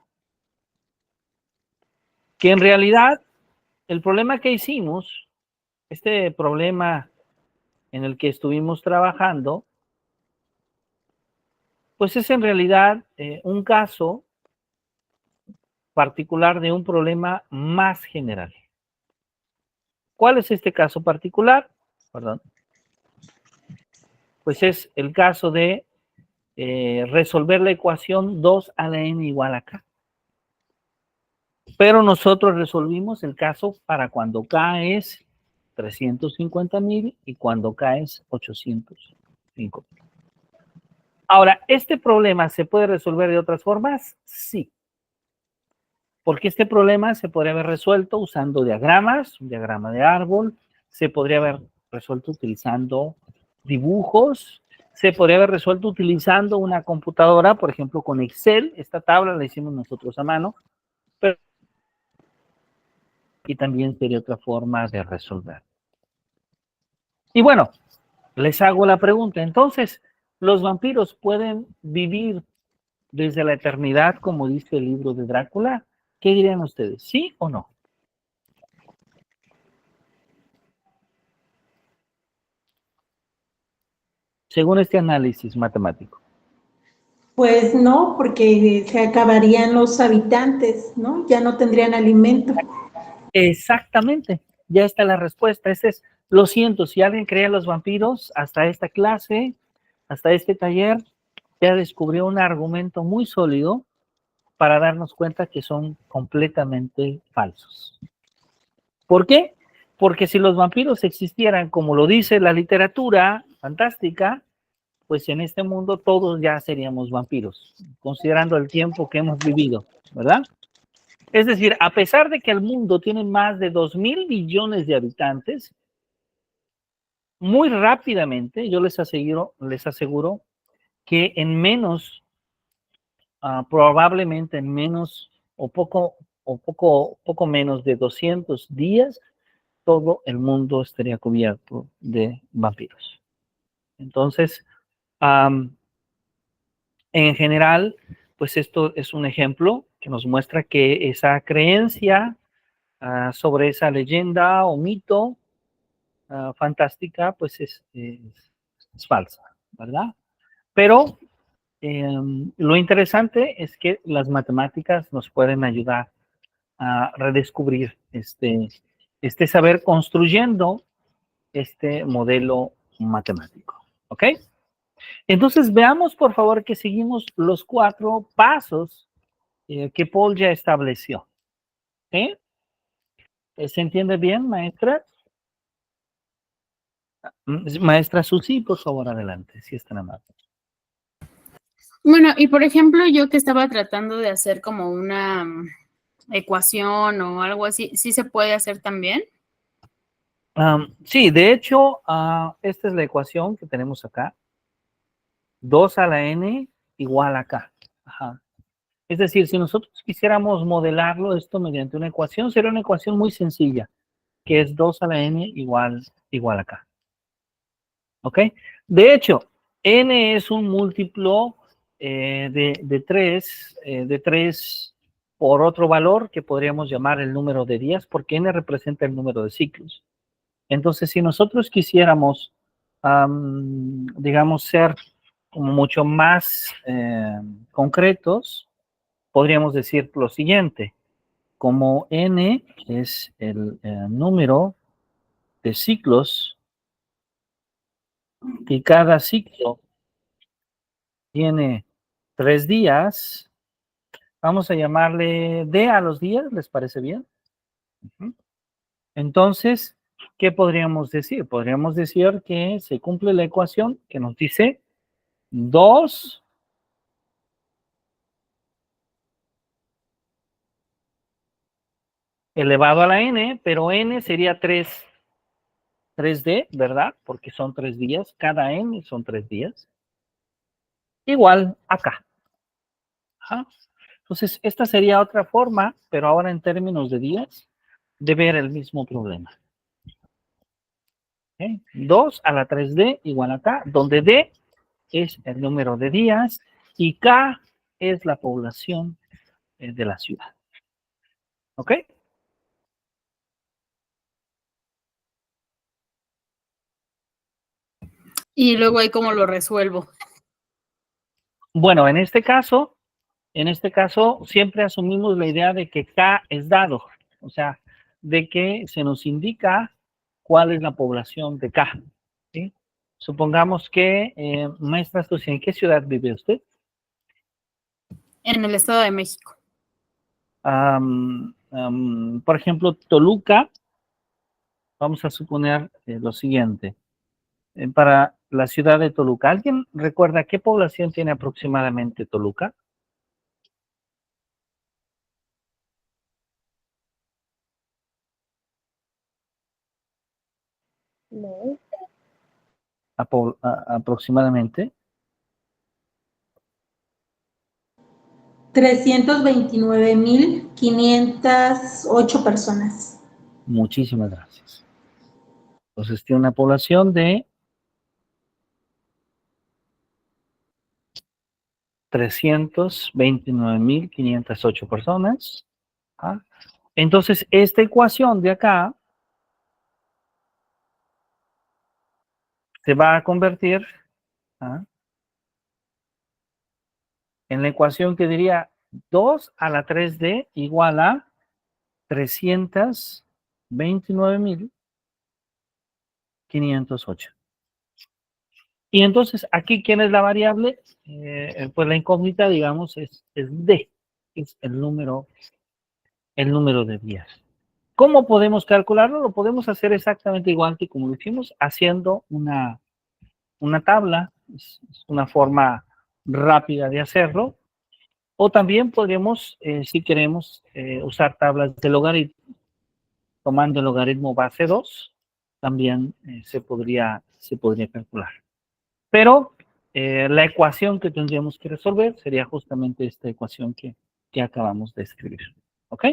Speaker 1: que en realidad el problema que hicimos, este problema en el que estuvimos trabajando, pues es en realidad un caso particular de un problema más general. ¿Cuál es este caso particular? Perdón. Pues es el caso de resolver la ecuación 2 a la n igual a k. Pero nosotros resolvimos el caso para cuando k es 350.000 y cuando k es 805.000. Ahora, ¿este problema se puede resolver de otras formas? Sí. Porque este problema se podría haber resuelto usando diagramas, un diagrama de árbol, se podría haber resuelto utilizando dibujos, se podría haber resuelto utilizando una computadora, por ejemplo, con Excel. Esta tabla la hicimos nosotros a mano, pero y también sería otra forma de resolver. Y bueno, les hago la pregunta, entonces, ¿los vampiros pueden vivir desde la eternidad, como dice el libro de Drácula? ¿Qué dirían ustedes? ¿Sí o no? Según este análisis matemático.
Speaker 2: Pues no, porque se acabarían los habitantes, ¿no? Ya no tendrían alimento.
Speaker 1: Exactamente, ya está la respuesta. Lo siento, si alguien creía en los vampiros, hasta esta clase, hasta este taller, ya descubrió un argumento muy sólido para darnos cuenta que son completamente falsos. ¿Por qué? Porque si los vampiros existieran como lo dice la literatura, fantástica, pues en este mundo todos ya seríamos vampiros, considerando el tiempo que hemos vivido, ¿verdad? Es decir, a pesar de que el mundo tiene más de 2.000 millones de habitantes, muy rápidamente, yo les aseguro que en menos, probablemente en menos poco menos de 200 días, todo el mundo estaría cubierto de vampiros. Entonces, en general, pues esto es un ejemplo que nos muestra que esa creencia sobre esa leyenda o mito fantástica, pues es falsa, ¿verdad? Pero lo interesante es que las matemáticas nos pueden ayudar a redescubrir este saber construyendo este modelo matemático, ¿ok? Entonces veamos por favor que seguimos los 4 pasos que Paul ya estableció, ¿ok? ¿Se entiende bien, maestra? Maestra Susi, por favor, adelante, si es tan amable.
Speaker 3: Bueno, y por ejemplo, yo que estaba tratando de hacer como una ecuación o algo así, ¿sí se puede hacer también?
Speaker 1: Sí, de hecho, esta es la ecuación que tenemos acá. 2 a la n igual a k. Ajá. Es decir, si nosotros quisiéramos modelarlo esto mediante una ecuación, sería una ecuación muy sencilla, que es 2 a la n igual a k. ¿Ok? De hecho, n es un múltiplo de 3 por otro valor que podríamos llamar el número de días, porque n representa el número de ciclos. Entonces, si nosotros quisiéramos, digamos, ser como mucho más concretos, podríamos decir lo siguiente: como n es el número de ciclos y cada ciclo tiene 3 días, vamos a llamarle d a los días, ¿les parece bien? Entonces, ¿qué podríamos decir? Podríamos decir que se cumple la ecuación que nos dice 2 elevado a la n, pero n sería 3d, ¿verdad? Porque son 3 días, cada n son 3 días, igual acá. Ajá. Entonces, esta sería otra forma, pero ahora en términos de días, de ver el mismo problema. ¿Okay? 2 a la 3d igual a k, donde d es el número de días y k es la población de la ciudad. ¿Ok?
Speaker 3: Y luego ahí cómo lo resuelvo.
Speaker 1: Bueno, en este caso, siempre asumimos la idea de que k es dado, o sea, de que se nos indica cuál es la población de k. ¿Sí? Supongamos que, maestra Susi, ¿en qué ciudad vive usted?
Speaker 3: En el Estado de México.
Speaker 1: Por ejemplo, Toluca, vamos a suponer lo siguiente. Para la ciudad de Toluca, ¿alguien recuerda qué población tiene aproximadamente Toluca?
Speaker 6: No.
Speaker 1: Aproximadamente.
Speaker 2: 329.508 personas.
Speaker 1: Muchísimas gracias. Entonces tiene una población de 329.508 personas. ¿Ah? Entonces, esta ecuación de acá se va a convertir en la ecuación que diría 2 a la 3d igual a 329.508. Y entonces, aquí, ¿quién es la variable? Pues la incógnita, digamos, es d, es el número de días. ¿Cómo podemos calcularlo? Lo podemos hacer exactamente igual que como lo hicimos, haciendo una una tabla, es una forma rápida de hacerlo. O también podríamos, si queremos, usar tablas de logaritmo. Tomando el logaritmo base 2, también se podría calcular. Pero la ecuación que tendríamos que resolver sería justamente esta ecuación que acabamos de escribir. ¿Ok?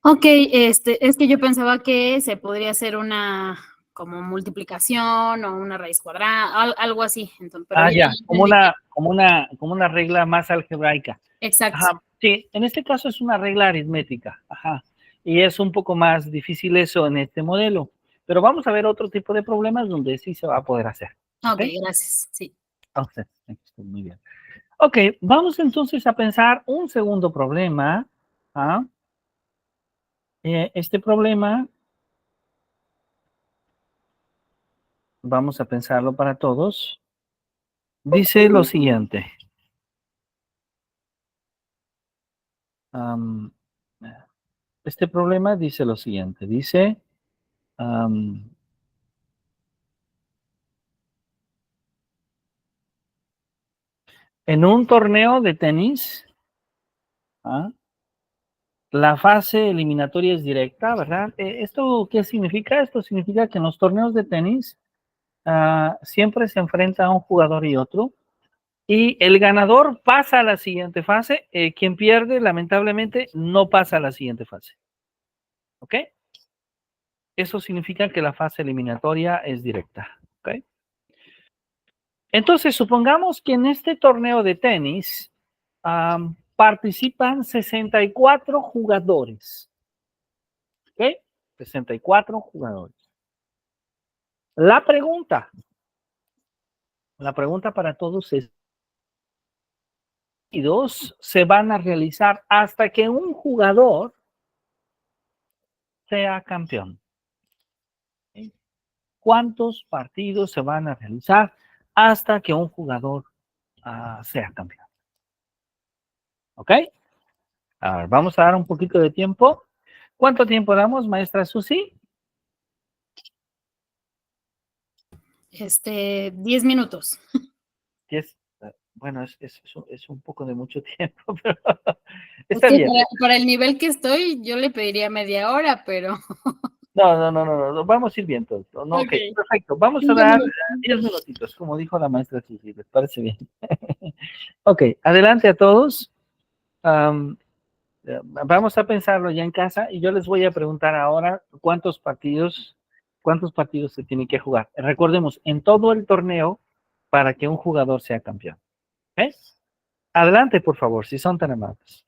Speaker 3: Ok, es que yo pensaba que se podría hacer una como multiplicación o una raíz cuadrada, algo así. Entonces, pero
Speaker 1: Ya, como
Speaker 3: entendí que-
Speaker 1: como una regla más algebraica.
Speaker 3: exacto.
Speaker 1: Ajá, sí, en este caso es una regla aritmética. Ajá. Y es un poco más difícil eso en este modelo. Pero vamos a ver otro tipo de problemas donde sí se va a poder hacer.
Speaker 3: Ok,
Speaker 1: ¿Ok?
Speaker 3: gracias. Sí.
Speaker 1: Ok, muy bien. Ok, vamos entonces a pensar un segundo problema. ¿Ah? Este problema, vamos a pensarlo para todos. Dice lo siguiente. Am, este problema dice lo siguiente. Dice, en un torneo de tenis, ¿ah? La fase eliminatoria es directa, ¿verdad? ¿Esto qué significa? Esto significa que en los torneos de tenis siempre se enfrenta a un jugador y otro, y el ganador pasa a la siguiente fase, quien pierde, lamentablemente, no pasa a la siguiente fase. ¿Ok? Eso significa que la fase eliminatoria es directa. ¿Ok? Entonces, supongamos que en este torneo de tenis participan 64 jugadores. ¿Ok? 64 jugadores. La pregunta para todos es, y dos se van a realizar hasta que un jugador sea campeón. ¿Sí? ¿Cuántos partidos se van a realizar hasta que un jugador sea campeón? ¿Ok? A ver, vamos a dar un poquito de tiempo. ¿Cuánto tiempo damos, maestra Susi?
Speaker 3: 10 minutos.
Speaker 1: Es, bueno, es un poco de mucho tiempo, pero
Speaker 3: Es
Speaker 1: está
Speaker 3: que
Speaker 1: bien.
Speaker 3: para el nivel que estoy, yo le pediría media hora, pero.
Speaker 1: No, vamos a ir bien todos. No, ok,
Speaker 3: Ok.
Speaker 1: perfecto. Vamos a dar 10 minutitos, como dijo la maestra Susi, ¿les parece bien? Ok, adelante a todos. Am, vamos a pensarlo ya en casa y yo les voy a preguntar ahora cuántos partidos se tienen que jugar. Recordemos, en todo el torneo para que un jugador sea campeón. ¿Ok? Adelante, por favor, si son tan amables.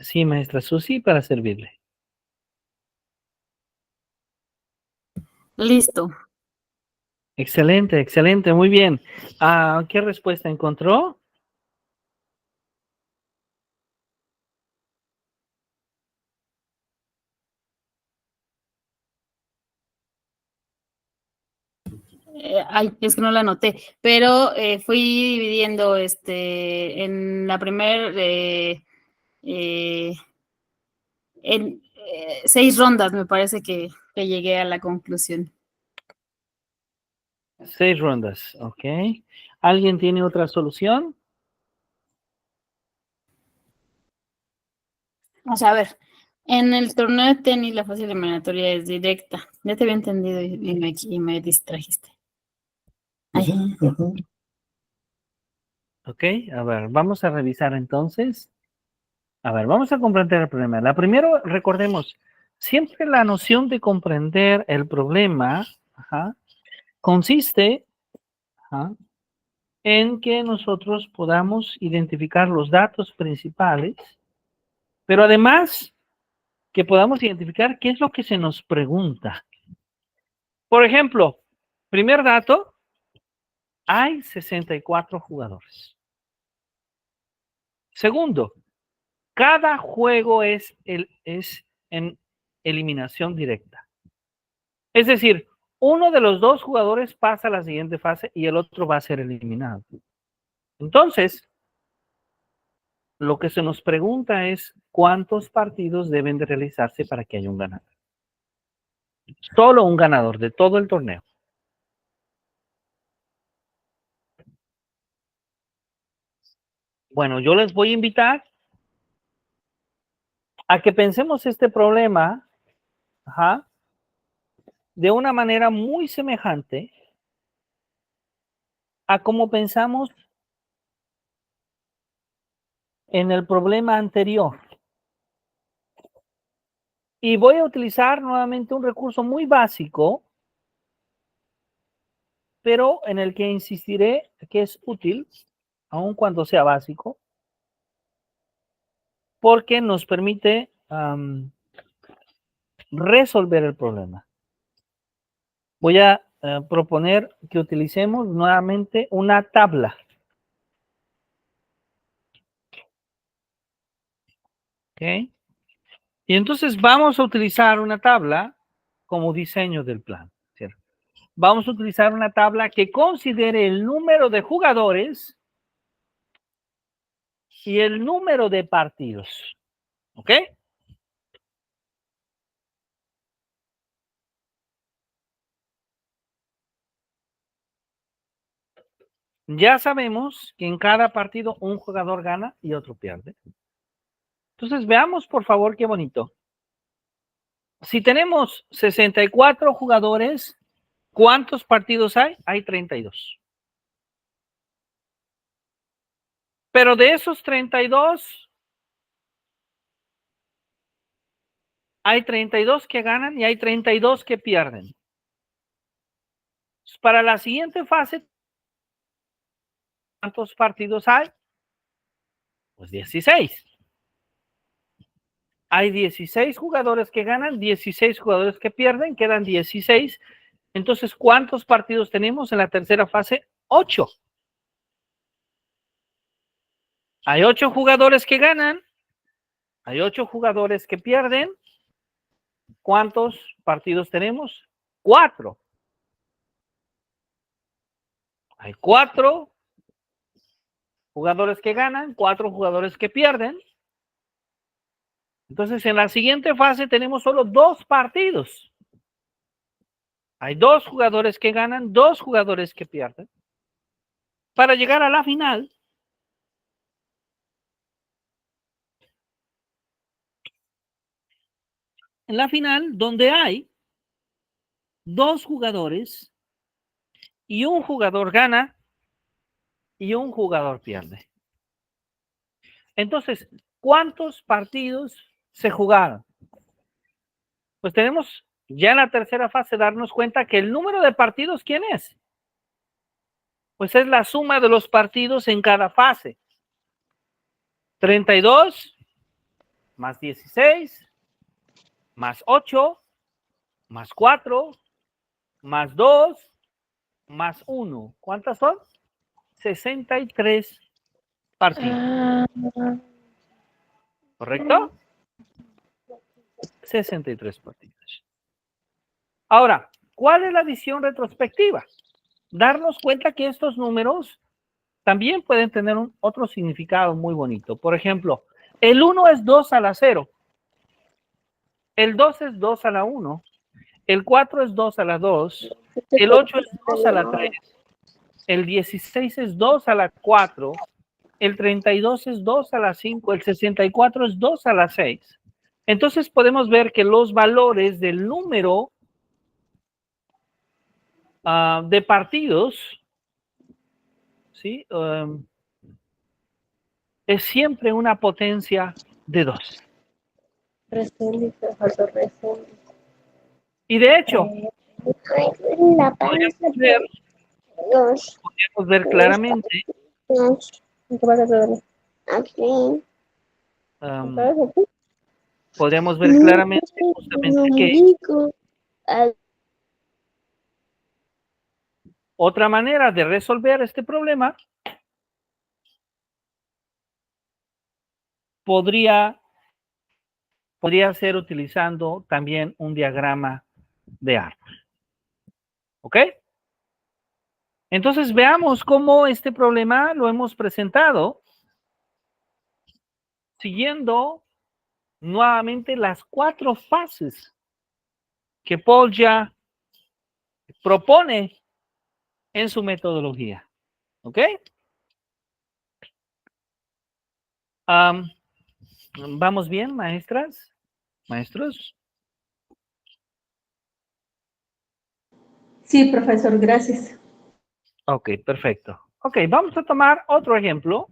Speaker 1: Sí, maestra Susi, para servirle.
Speaker 3: Listo.
Speaker 1: Excelente, excelente, muy bien. ¿Qué respuesta encontró?
Speaker 3: Ay, es que no la anoté, pero fui dividiendo en la primer en 6 rondas, me parece que llegué a la conclusión.
Speaker 1: 6 rondas, ok. ¿Alguien tiene otra solución?
Speaker 3: O sea, a ver, en el torneo de tenis la fase eliminatoria es directa. Ya te había entendido y me distrajiste. Ay.
Speaker 1: Ok, a ver, vamos a revisar entonces. A ver, vamos a comprender el problema. La primero, recordemos, siempre la noción de comprender el problema consiste en que nosotros podamos identificar los datos principales, pero además que podamos identificar qué es lo que se nos pregunta. Por ejemplo, primer dato, hay 64 jugadores. Segundo, cada juego es en eliminación directa. Es decir, uno de los dos jugadores pasa a la siguiente fase y el otro va a ser eliminado. Entonces, lo que se nos pregunta es cuántos partidos deben de realizarse para que haya un ganador. Solo un ganador de todo el torneo. Bueno, yo les voy a invitar a que pensemos este problema de una manera muy semejante a como pensamos en el problema anterior. Y voy a utilizar nuevamente un recurso muy básico, pero en el que insistiré que es útil, aun cuando sea básico, porque nos permite resolver el problema. Voy a proponer que utilicemos nuevamente una tabla. ¿Ok? Y entonces vamos a utilizar una tabla como diseño del plan, ¿cierto? Vamos a utilizar una tabla que considere el número de jugadores y el número de partidos. ¿Ok? Ya sabemos que en cada partido un jugador gana y otro pierde. Entonces veamos por favor qué bonito. Si tenemos 64 jugadores, ¿cuántos partidos hay? Hay 32. Pero de esos 32, hay 32 que ganan y hay 32 que pierden. Para la siguiente fase, ¿cuántos partidos hay? Pues 16. Hay 16 jugadores que ganan, 16 jugadores que pierden, quedan 16. Entonces, ¿cuántos partidos tenemos en la tercera fase? 8. Hay 8 jugadores que ganan, hay 8 jugadores que pierden. ¿Cuántos partidos tenemos? 4. Hay 4 jugadores que ganan, 4 jugadores que pierden. Entonces, en la siguiente fase tenemos solo 2 partidos. Hay 2 jugadores que ganan, 2 jugadores que pierden. Para llegar a la final, en la final, donde hay 2 jugadores y un jugador gana y un jugador pierde. Entonces, ¿cuántos partidos se jugaron? Pues tenemos ya en la tercera fase darnos cuenta que el número de partidos, ¿quién es? Pues es la suma de los partidos en cada fase. 32 más 16, más 8, más 4, más 2, más 1. ¿Cuántas son? 63 partidas. ¿Correcto? 63 partidas. Ahora, ¿cuál es la visión retrospectiva? Darnos cuenta que estos números también pueden tener otro significado muy bonito. Por ejemplo, el 1 es 2 a la 0, el 2 es 2 a la 1, el 4 es 2 a la 2, el 8 es 2 a la 3, el 16 es 2 a la 4, el 32 es 2 a la 5, el 64 es 2 a la 6. Entonces podemos ver que los valores del número de partidos, ¿sí? Es siempre una potencia de 2. Y de hecho, podemos ver claramente, podemos ver claramente justamente que otra manera de resolver este problema podría ser utilizando también un diagrama de árbol. ¿Ok? Entonces veamos cómo este problema lo hemos presentado siguiendo nuevamente las 4 fases que Paul ya propone en su metodología. ¿Ok? ¿Vamos bien, maestras? ¿Maestros?
Speaker 2: Sí, profesor, gracias.
Speaker 1: Ok, perfecto. Ok, vamos a tomar otro ejemplo,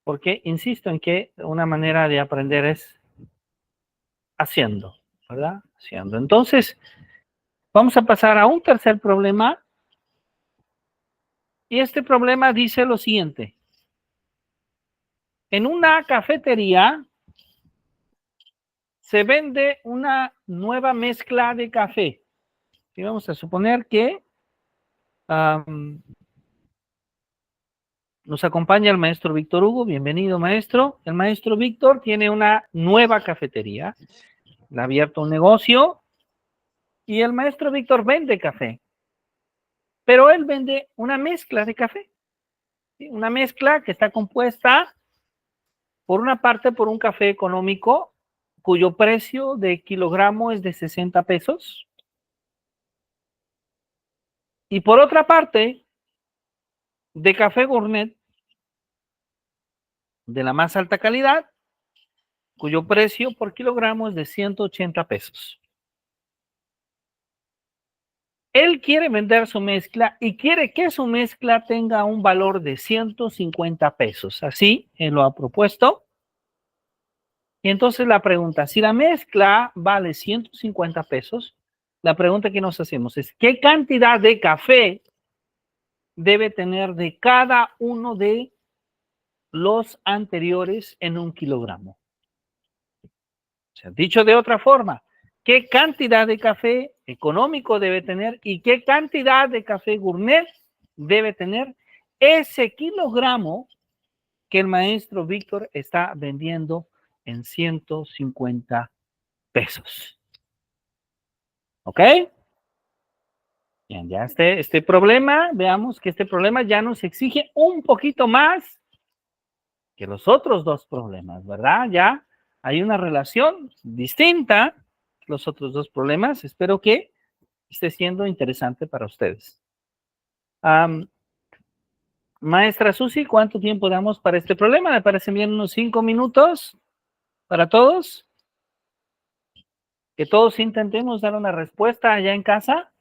Speaker 1: porque insisto en que una manera de aprender es haciendo, ¿verdad? Haciendo. Entonces, vamos a pasar a un tercer problema, y este problema dice lo siguiente. En una cafetería se vende una nueva mezcla de café. Y vamos a suponer que nos acompaña el maestro Víctor Hugo. Bienvenido, maestro. El maestro Víctor tiene una nueva cafetería. Le ha abierto un negocio y el maestro Víctor vende café. Pero él vende una mezcla de café. ¿Sí? Una mezcla que está compuesta, por una parte, por un café económico, cuyo precio de kilogramo es de 60 pesos. Y por otra parte, de café gourmet, de la más alta calidad, cuyo precio por kilogramo es de 180 pesos. Él quiere vender su mezcla y quiere que su mezcla tenga un valor de 150 pesos. Así, él lo ha propuesto. Y entonces la pregunta, si la mezcla vale 150 pesos, la pregunta que nos hacemos es, ¿qué cantidad de café debe tener de cada uno de los anteriores en un kilogramo? O sea, dicho de otra forma, ¿qué cantidad de café económico debe tener y qué cantidad de café gourmet debe tener ese kilogramo que el maestro Víctor está vendiendo en 150 pesos? ¿Ok? Bien, ya este problema, veamos que este problema ya nos exige un poquito más que los otros dos problemas, ¿verdad? Ya hay una relación distinta los otros dos problemas. Espero que esté siendo interesante para ustedes. Maestra Susi, ¿cuánto tiempo damos para este problema? Me parecen bien unos 5 minutos para todos. Que todos intentemos dar una respuesta allá en casa.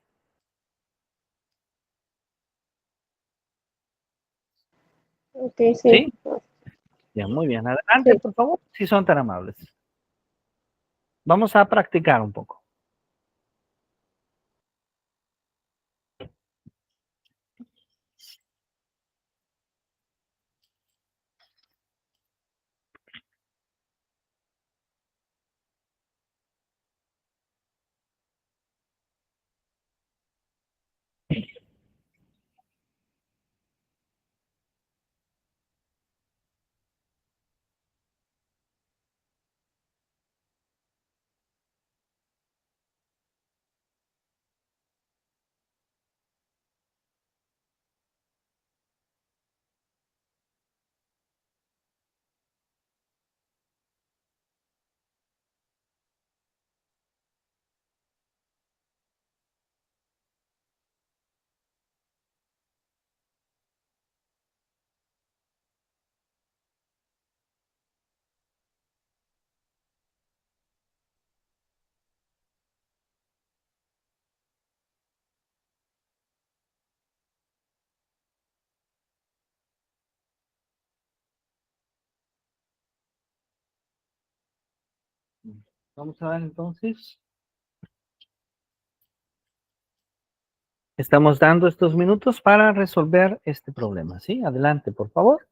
Speaker 6: Ok,
Speaker 1: ¿Sí?
Speaker 6: sí.
Speaker 1: Bien, muy bien. Adelante,
Speaker 6: Sí.
Speaker 1: por favor, si son tan amables. Vamos a practicar un poco. Vamos a ver entonces. Estamos dando estos minutos para resolver este problema, ¿sí? Adelante, por favor.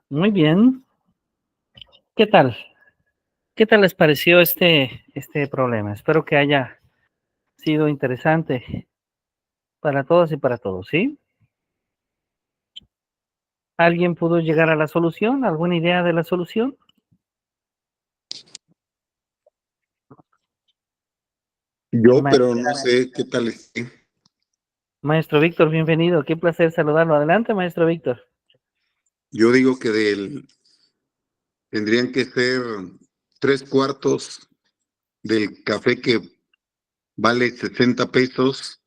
Speaker 1: Muy bien. ¿Qué tal? ¿Qué tal les pareció este problema? Espero que haya sido interesante para todas y para todos, ¿sí? ¿Alguien pudo llegar a la solución? ¿Alguna idea de la solución?
Speaker 7: Yo,
Speaker 1: Ma-
Speaker 7: pero no sé qué tal esté.
Speaker 1: Maestro Víctor, bienvenido. Qué placer saludarlo. Adelante, maestro Víctor.
Speaker 7: Yo digo que tendrían que ser 3/4 del café que vale 60 pesos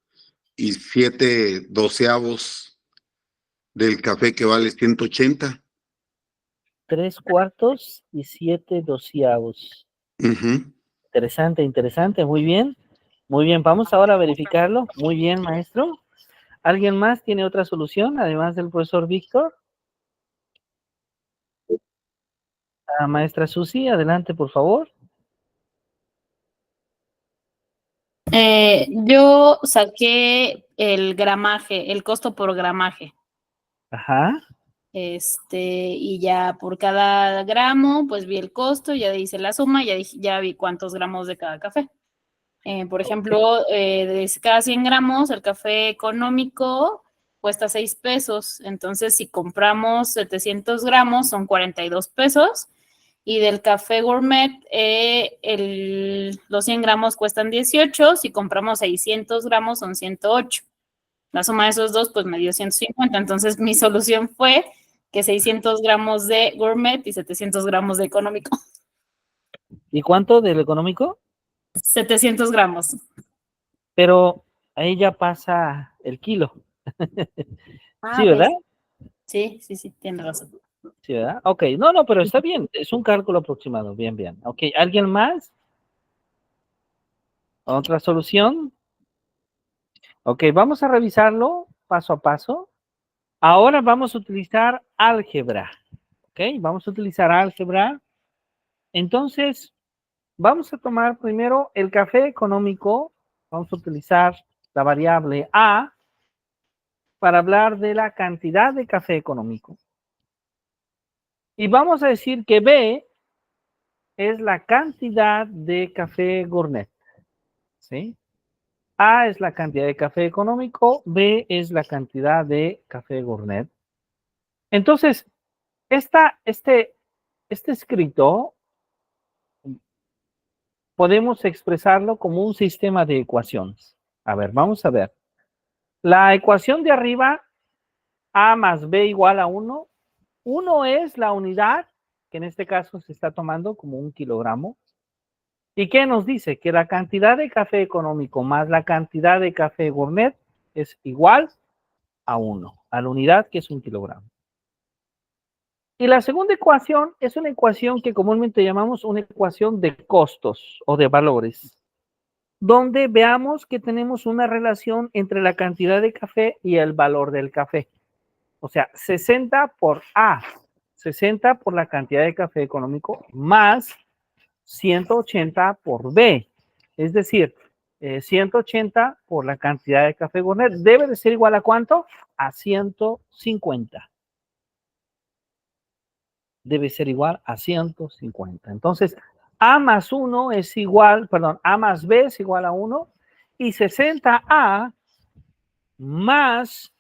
Speaker 7: y 7/12 del café que vale 180.
Speaker 1: 3/4 y 7/12.
Speaker 7: Ujú.
Speaker 1: Interesante, interesante. Muy bien. Muy bien. Vamos ahora a verificarlo. Muy bien, maestro. ¿Alguien más tiene otra solución, además del profesor Víctor? Maestra Susi, adelante, por favor.
Speaker 3: Yo saqué el gramaje, el costo por gramaje.
Speaker 1: Ajá.
Speaker 3: Y ya por cada gramo, pues vi el costo, ya hice la suma, ya vi cuántos gramos de cada café. Por ejemplo, de cada 100 gramos, el café económico cuesta 6 pesos. Entonces, si compramos 700 gramos, son 42 pesos. Y del café gourmet, los 100 gramos cuestan 18. Si compramos 600 gramos, son 108. La suma de esos dos, pues me dio 150. Entonces, mi solución fue que 600 gramos de gourmet y 700 gramos de económico.
Speaker 1: ¿Y cuánto del económico?
Speaker 3: 700 gramos.
Speaker 1: Pero ahí ya pasa el kilo.
Speaker 3: Ah,
Speaker 1: Sí, ¿verdad?
Speaker 3: Sí, tiene razón.
Speaker 1: Sí, ¿verdad? Ok, no, pero está bien. Es un cálculo aproximado. Bien, bien. Ok, ¿alguien más? ¿Otra solución? Ok, vamos a revisarlo paso a paso. Ahora vamos a utilizar álgebra. Ok, vamos a utilizar álgebra. Entonces, vamos a tomar primero el café económico. Vamos a utilizar la variable A para hablar de la cantidad de café económico. Y vamos a decir que B es la cantidad de café gourmet. ¿Sí? A es la cantidad de café económico, B es la cantidad de café gourmet. Entonces, este escrito podemos expresarlo como un sistema de ecuaciones. A ver, vamos a ver. La ecuación de arriba, A más B igual a 1. 1 es la unidad, que en este caso se está tomando como 1 kilogramo. ¿Y qué nos dice? Que la cantidad de café económico más la cantidad de café gourmet es igual a 1, a la unidad que es 1 kilogramo. Y la segunda ecuación es una ecuación que comúnmente llamamos una ecuación de costos o de valores, donde veamos que tenemos una relación entre la cantidad de café y el valor del café. O sea, 60 por A, 60 por la cantidad de café económico, más 180 por B. Es decir, 180 por la cantidad de café gourmet debe de ser igual a ¿cuánto? A 150. Debe ser igual a 150. Entonces, A más 1 es igual, perdón, A más B es igual a 1 y 60A más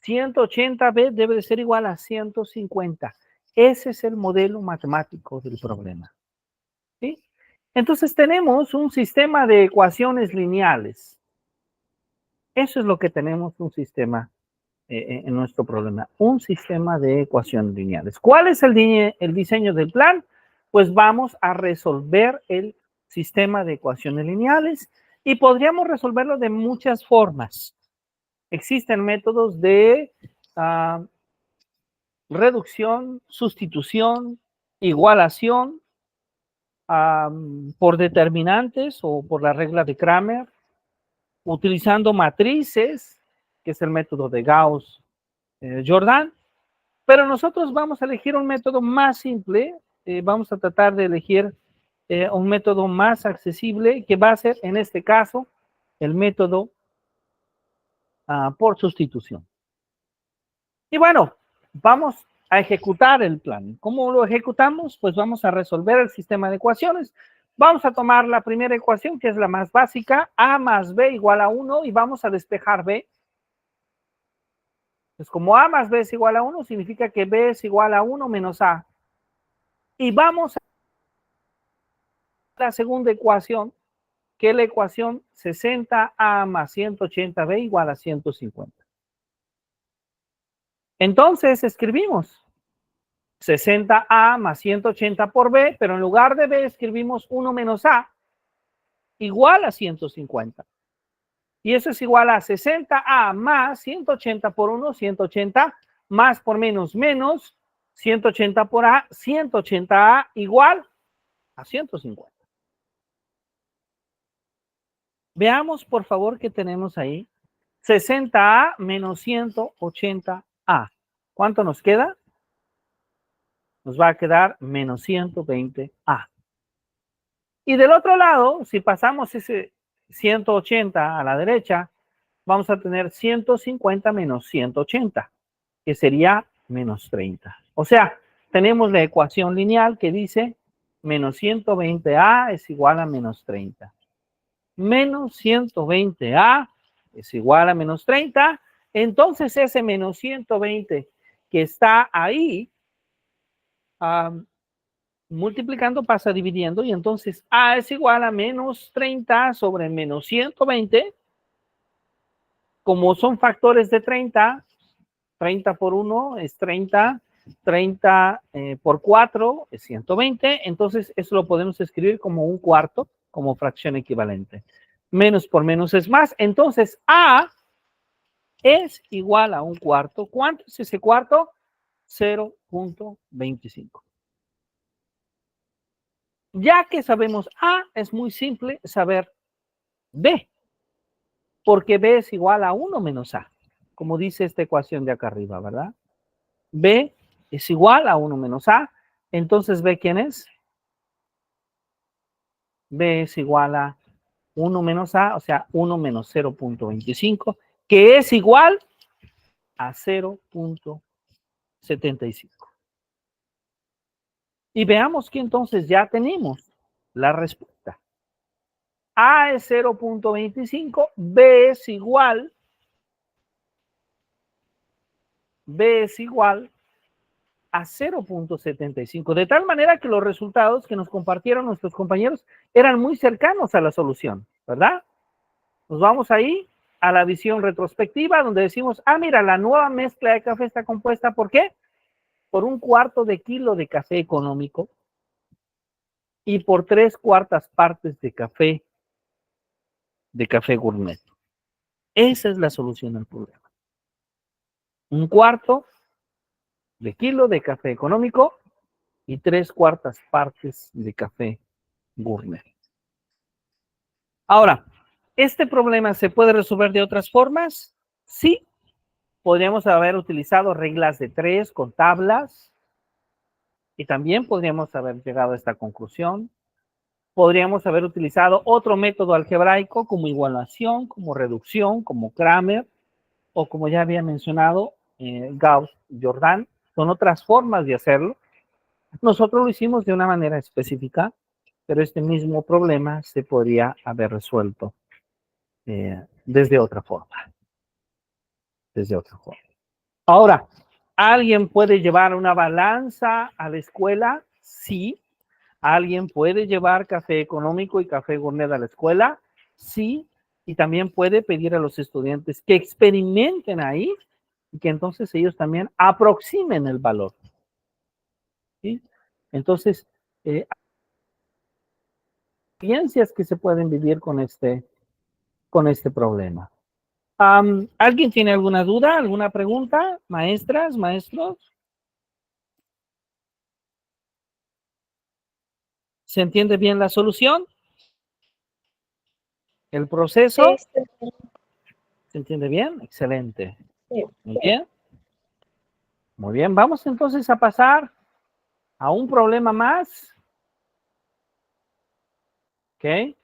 Speaker 1: 180B debe de ser igual a 150. Ese es el modelo matemático del problema. ¿Sí? Entonces tenemos un sistema de ecuaciones lineales. Eso es lo que tenemos, un sistema en nuestro problema, un sistema de ecuaciones lineales. ¿Cuál es el diseño del plan? Pues vamos a resolver el sistema de ecuaciones lineales y podríamos resolverlo de muchas formas. Existen métodos de reducción, sustitución, igualación, por determinantes o por la regla de Kramer, utilizando matrices, que es el método de Gauss-Jordan, pero nosotros vamos a elegir un método más simple, vamos a tratar de elegir un método más accesible, que va a ser, en este caso, el método por sustitución. Y bueno, vamos a ejecutar el plan. ¿Cómo lo ejecutamos? Pues vamos a resolver el sistema de ecuaciones. Vamos a tomar la primera ecuación, que es la más básica, a más b igual a 1, y vamos a despejar b. Pues como a más b es igual a 1, significa que b es igual a 1 menos a. Y vamos a la segunda ecuación, que es la ecuación 60a más 180b igual a 150. Entonces escribimos 60a más 180 por b, pero en lugar de b escribimos 1 menos a igual a 150. Y eso es igual a 60a más 180 por 1, 180, más por menos, menos 180 por a, 180a igual a 150. Veamos, por favor, qué tenemos ahí. 60a menos 180a. ¿Cuánto nos queda? Nos va a quedar menos 120a. Y del otro lado, si pasamos ese 180 a la derecha, vamos a tener 150 menos 180, que sería menos 30. O sea, tenemos la ecuación lineal que dice menos 120a es igual a menos 30. Menos 120a es igual a menos 30. Entonces ese menos 120 que está ahí, multiplicando pasa dividiendo, y entonces a es igual a menos 30 sobre menos 120. Como son factores de 30, 30 por 1 es 30, 30 por 4 es 120, entonces eso lo podemos escribir como un cuarto, como fracción equivalente. Menos por menos es más, entonces a es igual a un cuarto. ¿Cuánto es ese cuarto? 0.25. Ya que sabemos a, es muy simple saber b, porque b es igual a 1 menos a, como dice esta ecuación de acá arriba, ¿verdad? B es igual a 1 menos a, entonces B, ¿quién es? B es igual a 1 menos a, o sea, 1 menos 0.25, que es igual a 0.75. Y veamos que entonces ya tenemos la respuesta. A es 0.25, B es igual a 0.75, de tal manera que los resultados que nos compartieron nuestros compañeros eran muy cercanos a la solución, ¿verdad? Nos vamos ahí a la visión retrospectiva, donde decimos, mira, la nueva mezcla de café está compuesta, ¿por qué? Por 1/4 de kilo de café económico y por 3/4 partes de café gourmet. Esa es la solución al problema. 1/4 de kilo de café económico y 3/4 partes de café gourmet. Ahora, ¿este problema se puede resolver de otras formas? Sí, podríamos haber utilizado reglas de 3 con tablas, y también podríamos haber llegado a esta conclusión. Podríamos haber utilizado otro método algebraico como igualación, como reducción, como Cramer, o como ya había mencionado, Gauss-Jordan. Son otras formas de hacerlo. Nosotros lo hicimos de una manera específica, pero este mismo problema se podría haber resuelto desde otra forma. Ahora, ¿alguien puede llevar una balanza a la escuela? Sí. ¿Alguien puede llevar café económico y café gourmet a la escuela? Sí. Y también puede pedir a los estudiantes que experimenten ahí y que entonces ellos también aproximen el valor. ¿Sí? Entonces, experiencias que se pueden vivir con este problema. ¿Alguien tiene alguna duda, alguna pregunta? Maestras, maestros. ¿Se entiende bien la solución? ¿El proceso? ¿Se entiende bien? Excelente. Muy bien. Muy bien, vamos entonces a pasar a un problema más. ¿Ok?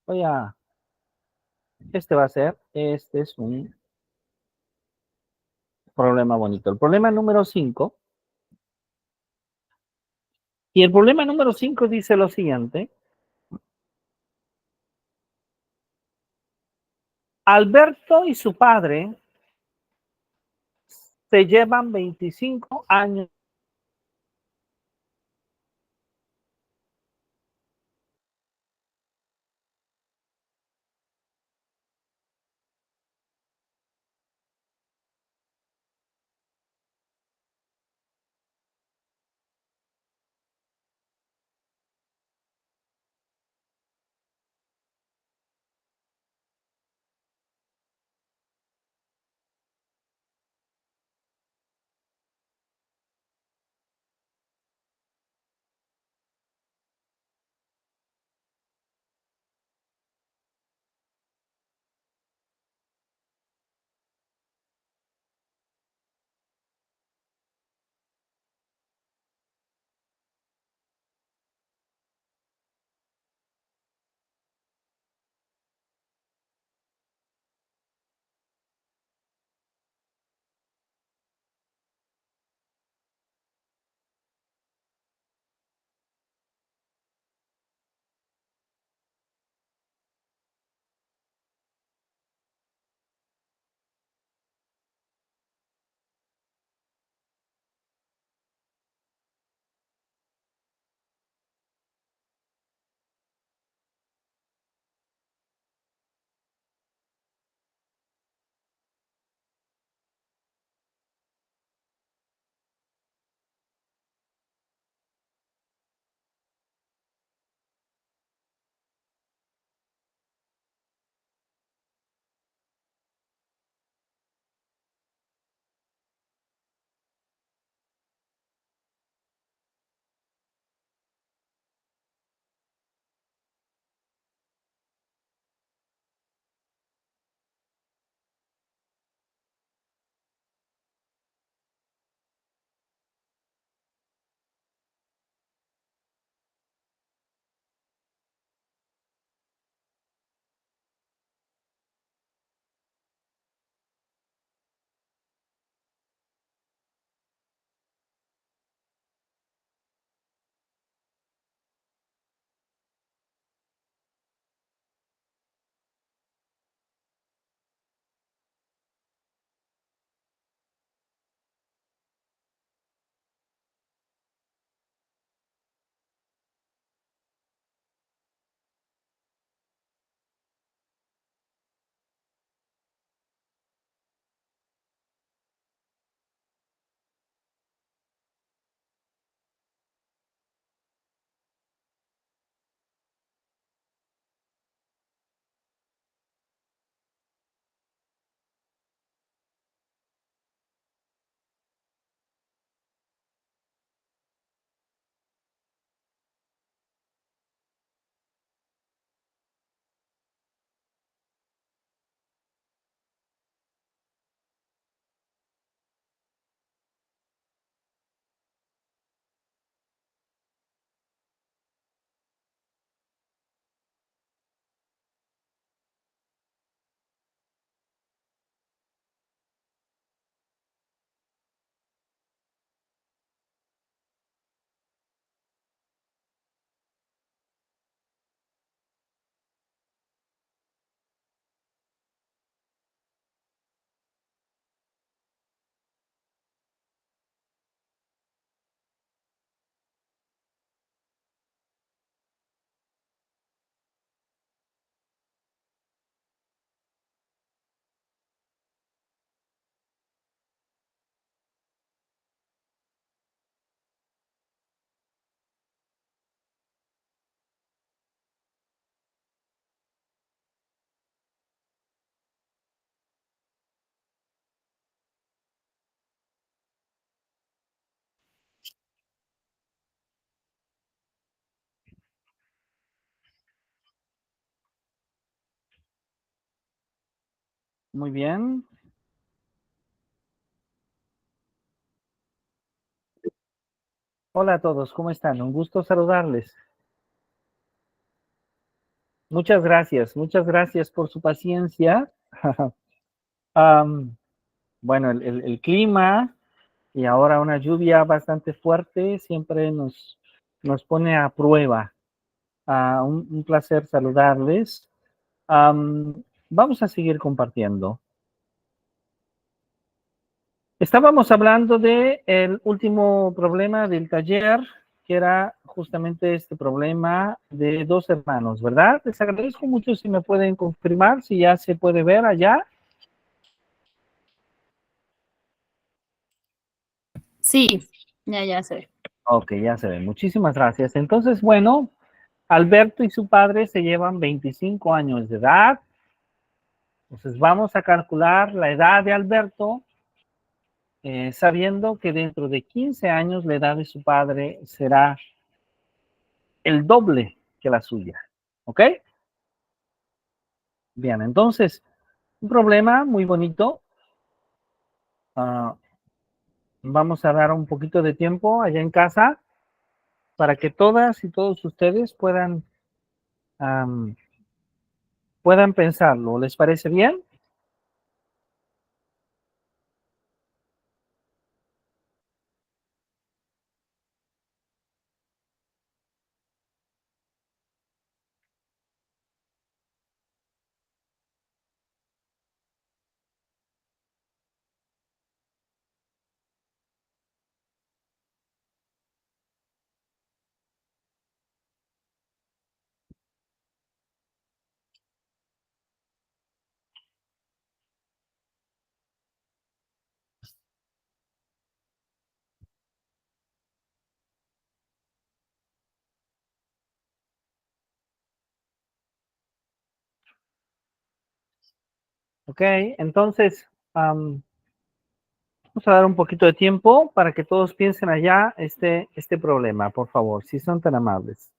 Speaker 1: Voy a Este es un problema bonito. El problema número 5, y el problema número 5 dice lo siguiente: Alberto y su padre se llevan 25 años. Muy bien. Hola a todos, ¿cómo están? Un gusto saludarles. Muchas gracias por su paciencia. Am, bueno, el clima y ahora una lluvia bastante fuerte siempre nos pone a prueba. Un placer saludarles. Vamos a seguir compartiendo. Estábamos hablando de el último problema del taller, que era justamente este problema de dos hermanos, ¿verdad? Les agradezco mucho si me pueden confirmar, si ya se puede ver allá.
Speaker 3: Sí, ya se ve.
Speaker 1: Ok, ya se ve. Muchísimas gracias. Entonces, bueno, Alberto y su padre se llevan 25 años de edad. Entonces, vamos a calcular la edad de Alberto, sabiendo que dentro de 15 años la edad de su padre será el doble que la suya. ¿Ok? Bien, entonces, un problema muy bonito. Ah, vamos a dar un poquito de tiempo allá en casa para que todas y todos ustedes puedan pensarlo. ¿Les parece bien? Ok, entonces, vamos a dar un poquito de tiempo para que todos piensen allá este problema, por favor, si son tan amables.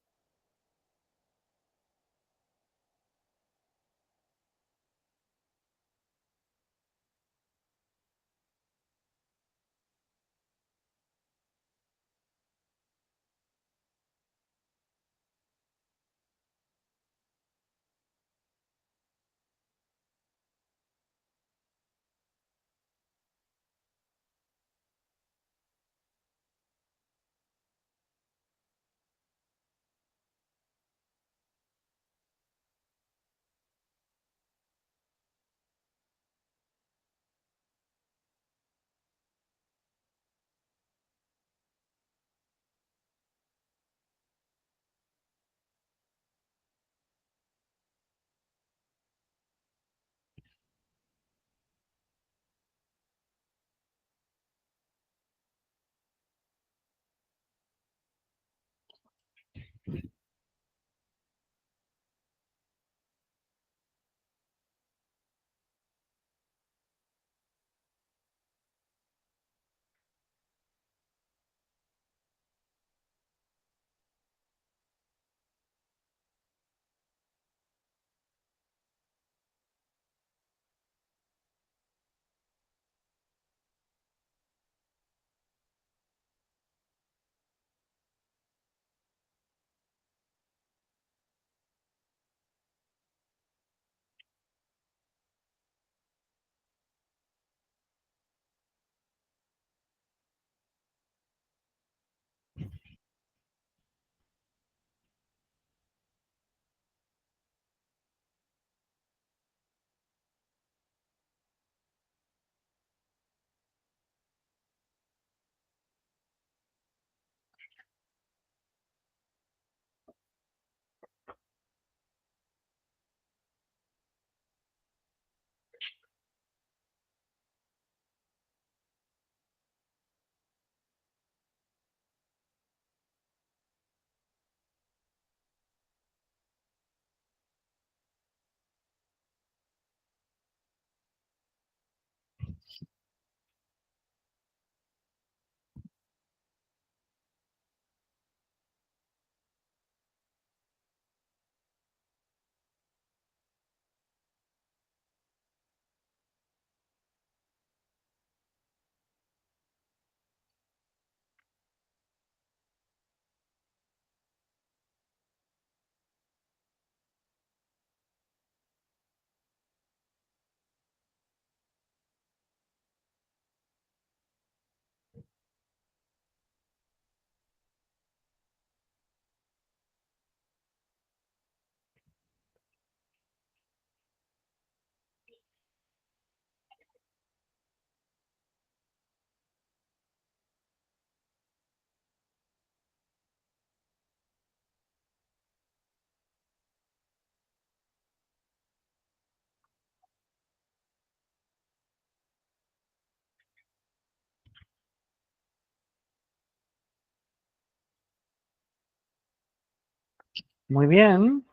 Speaker 1: Muy bien.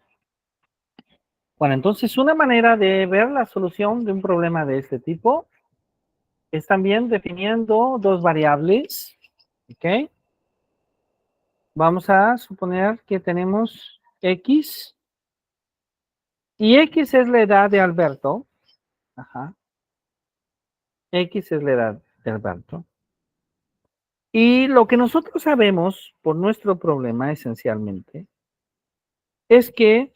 Speaker 1: Bueno, entonces una manera de ver la solución de un problema de este tipo es también definiendo dos variables, ¿ok? Vamos a suponer que tenemos X, y X es la edad de Alberto. Ajá. X es la edad de Alberto. Y lo que nosotros sabemos por nuestro problema esencialmente es que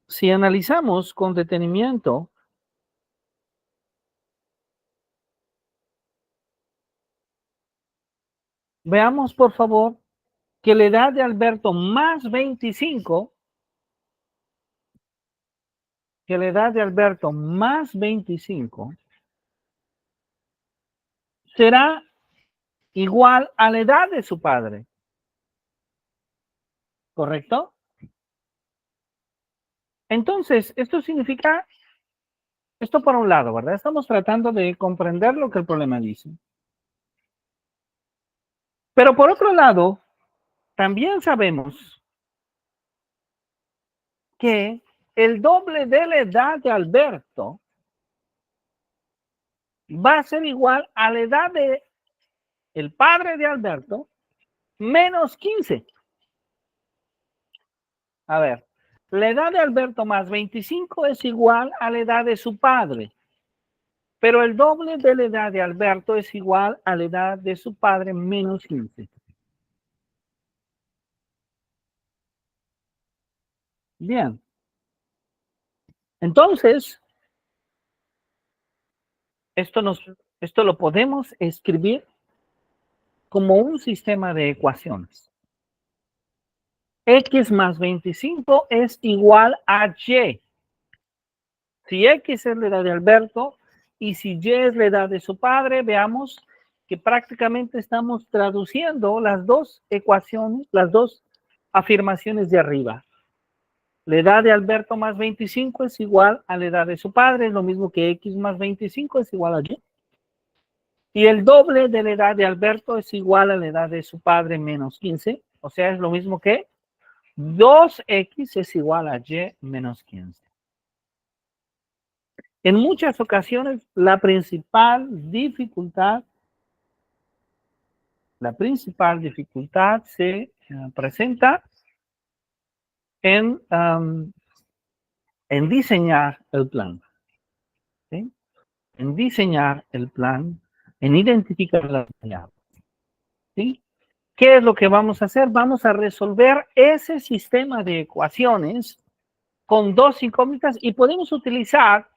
Speaker 1: si analizamos con detenimiento veamos por favor que la edad de Alberto más 25, que la edad de Alberto más 25 será igual a la edad de su padre. ¿Correcto? Entonces, esto significa, esto por un lado, ¿verdad? Estamos tratando de comprender lo que el problema dice. Pero por otro lado, también sabemos que el doble de la edad de Alberto va a ser igual a la edad de el padre de Alberto menos 15. A ver, la edad de Alberto más 25 es igual a la edad de su padre, pero el doble de la edad de Alberto es igual a la edad de su padre menos 15. Bien. Entonces, esto lo podemos escribir como un sistema de ecuaciones. X más 25 es igual a Y. Si X es la edad de Alberto y si Y es la edad de su padre, veamos que prácticamente estamos traduciendo las dos ecuaciones, las dos afirmaciones de arriba. La edad de Alberto más 25 es igual a la edad de su padre, es lo mismo que X más 25 es igual a Y. Y el doble de la edad de Alberto es igual a la edad de su padre menos 15, o sea, es lo mismo que 2X es igual a Y menos 15. En muchas ocasiones, la principal dificultad se presenta en diseñar el plan. ¿Sí? En diseñar el plan, en identificar las variables. ¿Sí? ¿Qué es lo que vamos a hacer? Vamos a resolver ese sistema de ecuaciones con dos incógnitas y podemos utilizar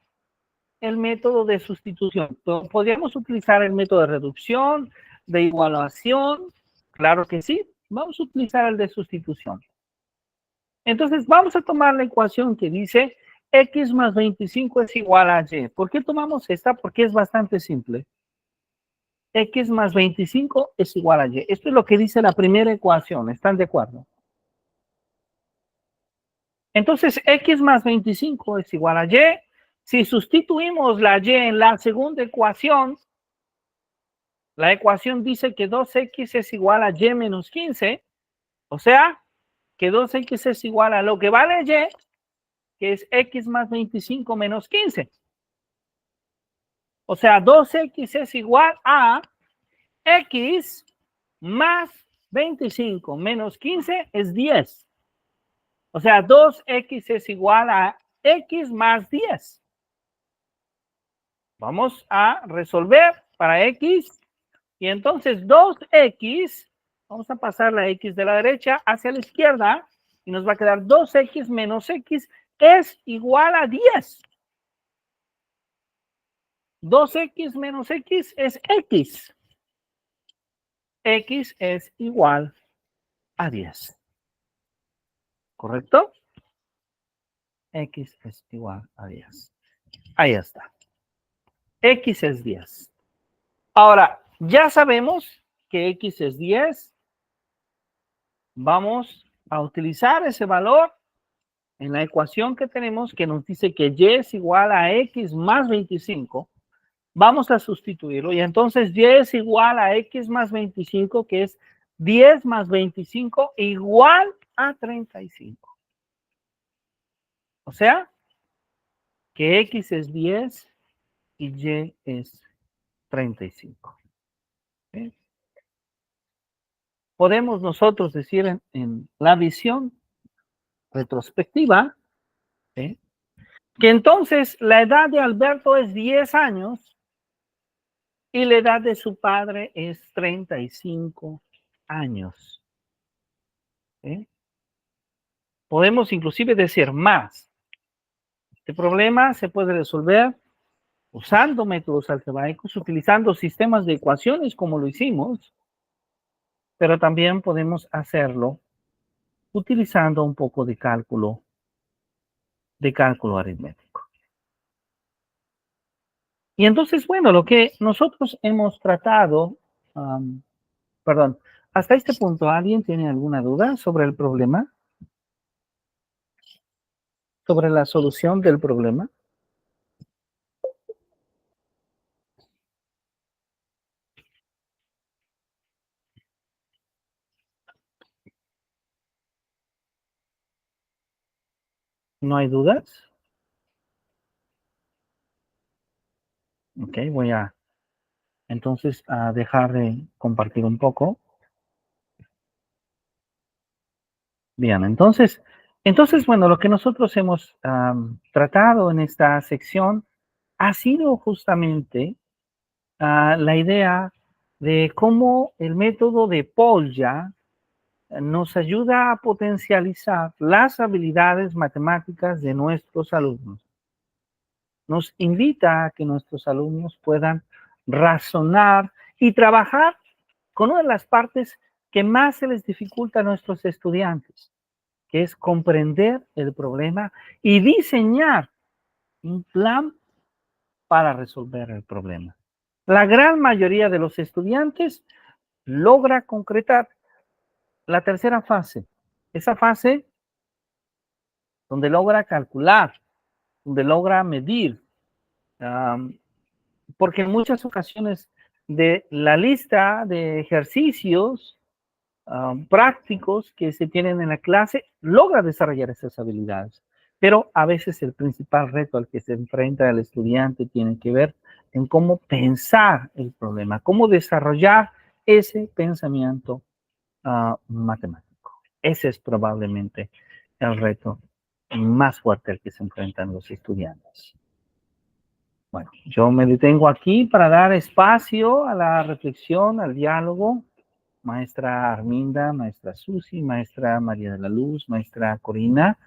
Speaker 1: el método de sustitución. Podríamos utilizar el método de reducción, de igualación. Claro que sí. Vamos a utilizar el de sustitución. Entonces, vamos a tomar la ecuación que dice X más 25 es igual a Y. ¿Por qué tomamos esta? Porque es bastante simple. X más 25 es igual a Y. Esto es lo que dice la primera ecuación. ¿Están de acuerdo? Entonces, X más 25 es igual a Y. Si sustituimos la Y en la segunda ecuación, la ecuación dice que 2X es igual a Y menos 15. O sea, que 2X es igual a lo que vale Y, que es X más 25 menos 15. O sea, 2X es igual a X más 25 menos 15 es 10. O sea, 2X es igual a X más 10. Vamos a resolver para X. Y entonces 2X, vamos a pasar la X de la derecha hacia la izquierda. Y nos va a quedar 2X menos X es igual a 10. 2X menos X es X. X es igual a 10. ¿Correcto? X es igual a 10. Ahí está. X es 10. Ahora, ya sabemos que X es 10. Vamos a utilizar ese valor en la ecuación que tenemos que nos dice que Y es igual a X más 25. Vamos a sustituirlo y entonces Y es igual a X más 25, que es 10 más 25 igual a 35. O sea, que X es 10 y Y es 35. ¿Sí? Podemos nosotros decir en la visión retrospectiva, ¿sí?, que entonces la edad de Alberto es 10 años y la edad de su padre es 35 años. ¿Sí? Podemos inclusive decir más. Este problema se puede resolver usando métodos algebraicos, utilizando sistemas de ecuaciones como lo hicimos, pero también podemos hacerlo utilizando un poco de cálculo aritmético. Y entonces, bueno, lo que nosotros hemos tratado, perdón, hasta este punto, ¿alguien tiene alguna duda sobre el problema? ¿Sobre la solución del problema? ¿No hay dudas? Ok, voy a entonces a dejar de compartir un poco. Bien, entonces, bueno, lo que nosotros hemos tratado en esta sección ha sido justamente la idea de cómo el método de Polya nos ayuda a potencializar las habilidades matemáticas de nuestros alumnos. Nos invita a que nuestros alumnos puedan razonar y trabajar con una de las partes que más se les dificulta a nuestros estudiantes, que es comprender el problema y diseñar un plan para resolver el problema. La gran mayoría de los estudiantes logra concretar la tercera fase, esa fase donde logra calcular, donde logra medir, porque en muchas ocasiones de la lista de ejercicios prácticos que se tienen en la clase, logra desarrollar esas habilidades. Pero a veces el principal reto al que se enfrenta el estudiante tiene que ver en cómo pensar el problema, cómo desarrollar ese pensamiento matemático. Ese es probablemente el reto más fuerte al que se enfrentan los estudiantes. Bueno, yo me detengo aquí para dar espacio a la reflexión, al diálogo. Maestra Arminda, maestra Susi, maestra María de la Luz, maestra Corina.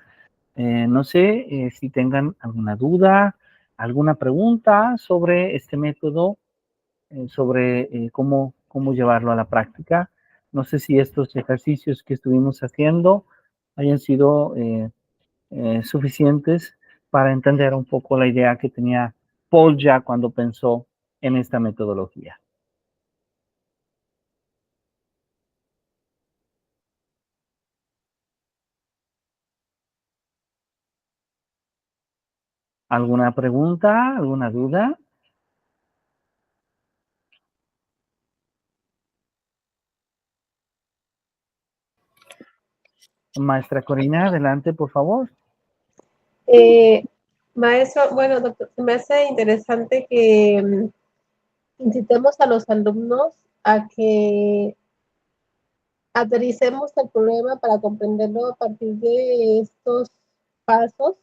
Speaker 1: No sé si tengan alguna duda, alguna pregunta sobre este método, sobre cómo llevarlo a la práctica. No sé si estos ejercicios que estuvimos haciendo hayan sido suficientes para entender un poco la idea que tenía Paul ya cuando pensó en esta metodología. ¿Alguna pregunta? ¿Alguna duda? Maestra Corina, adelante, por favor.
Speaker 6: Maestro, bueno, doctor, me hace interesante que incitemos a los alumnos a que aterricemos el problema para comprenderlo a partir de estos pasos.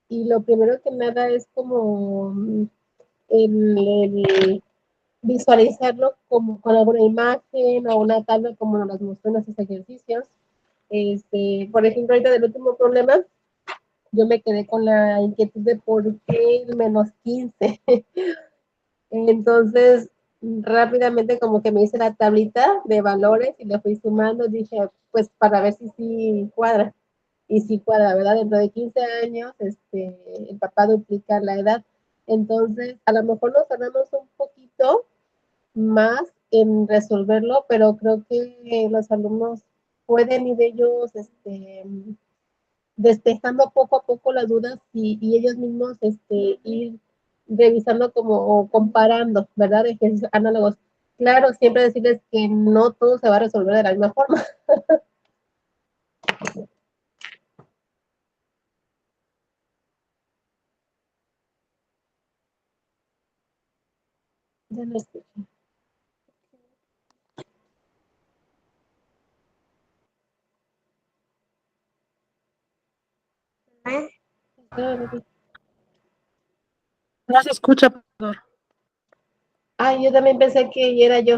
Speaker 6: Y lo primero que nada es como el visualizarlo como con alguna imagen o una tabla como nos las mostró en esos ejercicios. Por ejemplo, ahorita del último problema, yo me quedé con la inquietud de por qué el menos 15. Entonces, rápidamente como que me hice la tablita de valores y le fui sumando, dije, pues para ver si sí cuadra. Y sí cuadra, ¿verdad? Dentro de 15 años, el papá duplica la edad. Entonces, a lo mejor nos tardamos un poquito más en resolverlo, pero creo que los alumnos pueden ir ellos despejando poco a poco las dudas y ellos mismos ir revisando como o comparando, ¿verdad? Ejercicios análogos. claro, siempre decirles que no todo se va a resolver de la misma forma. Ya no escucho.
Speaker 5: No se escucha, profesor.
Speaker 6: Ay, yo también pensé que era yo.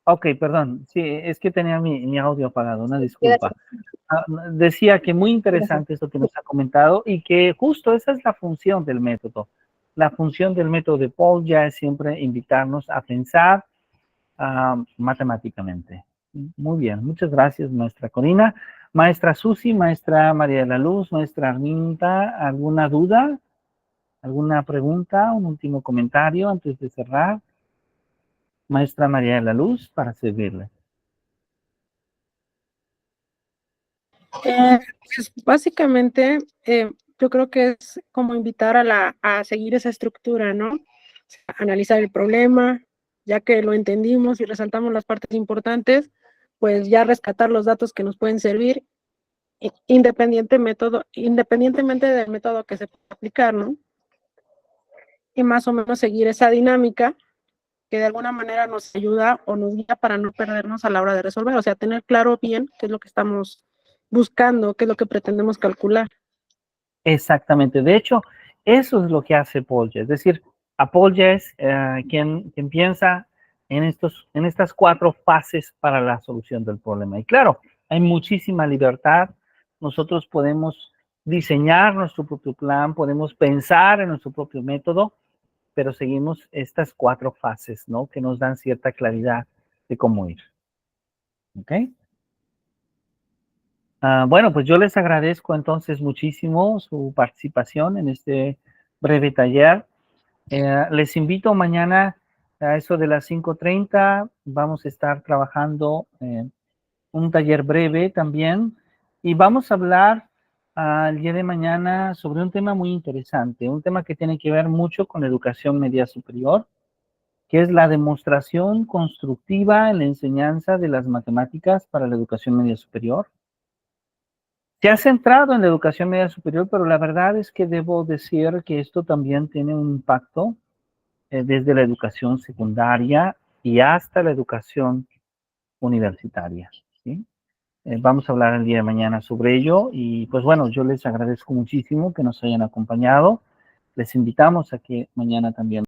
Speaker 1: Ok, perdón. Sí, es que tenía mi audio apagado, una disculpa.
Speaker 6: Gracias.
Speaker 1: Decía que muy interesante esto que nos ha comentado y que justo esa es la función del método. La función del método de Paul ya es siempre invitarnos a pensar matemáticamente. Muy bien, muchas gracias, maestra Corina. Maestra Susi, maestra María de la Luz, maestra Arminta, ¿alguna duda? ¿Alguna pregunta? ¿Un último comentario antes de cerrar? Maestra María de la Luz, para servirle.
Speaker 5: Pues básicamente, yo creo que es como invitar a seguir esa estructura, ¿no? Analizar el problema, ya que lo entendimos y resaltamos las partes importantes, pues ya rescatar los datos que nos pueden servir independientemente del método que se pueda aplicar, ¿no? Y más o menos seguir esa dinámica que de alguna manera nos ayuda o nos guía para no perdernos a la hora de resolver, o sea, tener claro bien qué es lo que estamos buscando, qué es lo que pretendemos calcular.
Speaker 1: Exactamente. De hecho, eso es lo que hace Polya. Es decir, Polya es quien piensa en estas 4 fases para la solución del problema. Y claro, hay muchísima libertad. Nosotros podemos diseñar nuestro propio plan, podemos pensar en nuestro propio método, pero seguimos estas 4 fases, ¿no? Que nos dan cierta claridad de cómo ir. ¿Ok? Bueno, pues yo les agradezco entonces muchísimo su participación en este breve taller. Les invito mañana a eso de las 5:30. Vamos a estar trabajando un taller breve también y vamos a hablar el día de mañana sobre un tema muy interesante, un tema que tiene que ver mucho con la educación media superior, que es la demostración constructiva en la enseñanza de las matemáticas para la educación media superior. Se ha centrado en la educación media superior, pero la verdad es que debo decir que esto también tiene un impacto desde la educación secundaria y hasta la educación universitaria, ¿sí? Vamos a hablar el día de mañana sobre ello y pues bueno, yo les agradezco muchísimo que nos hayan acompañado. Les invitamos a que mañana también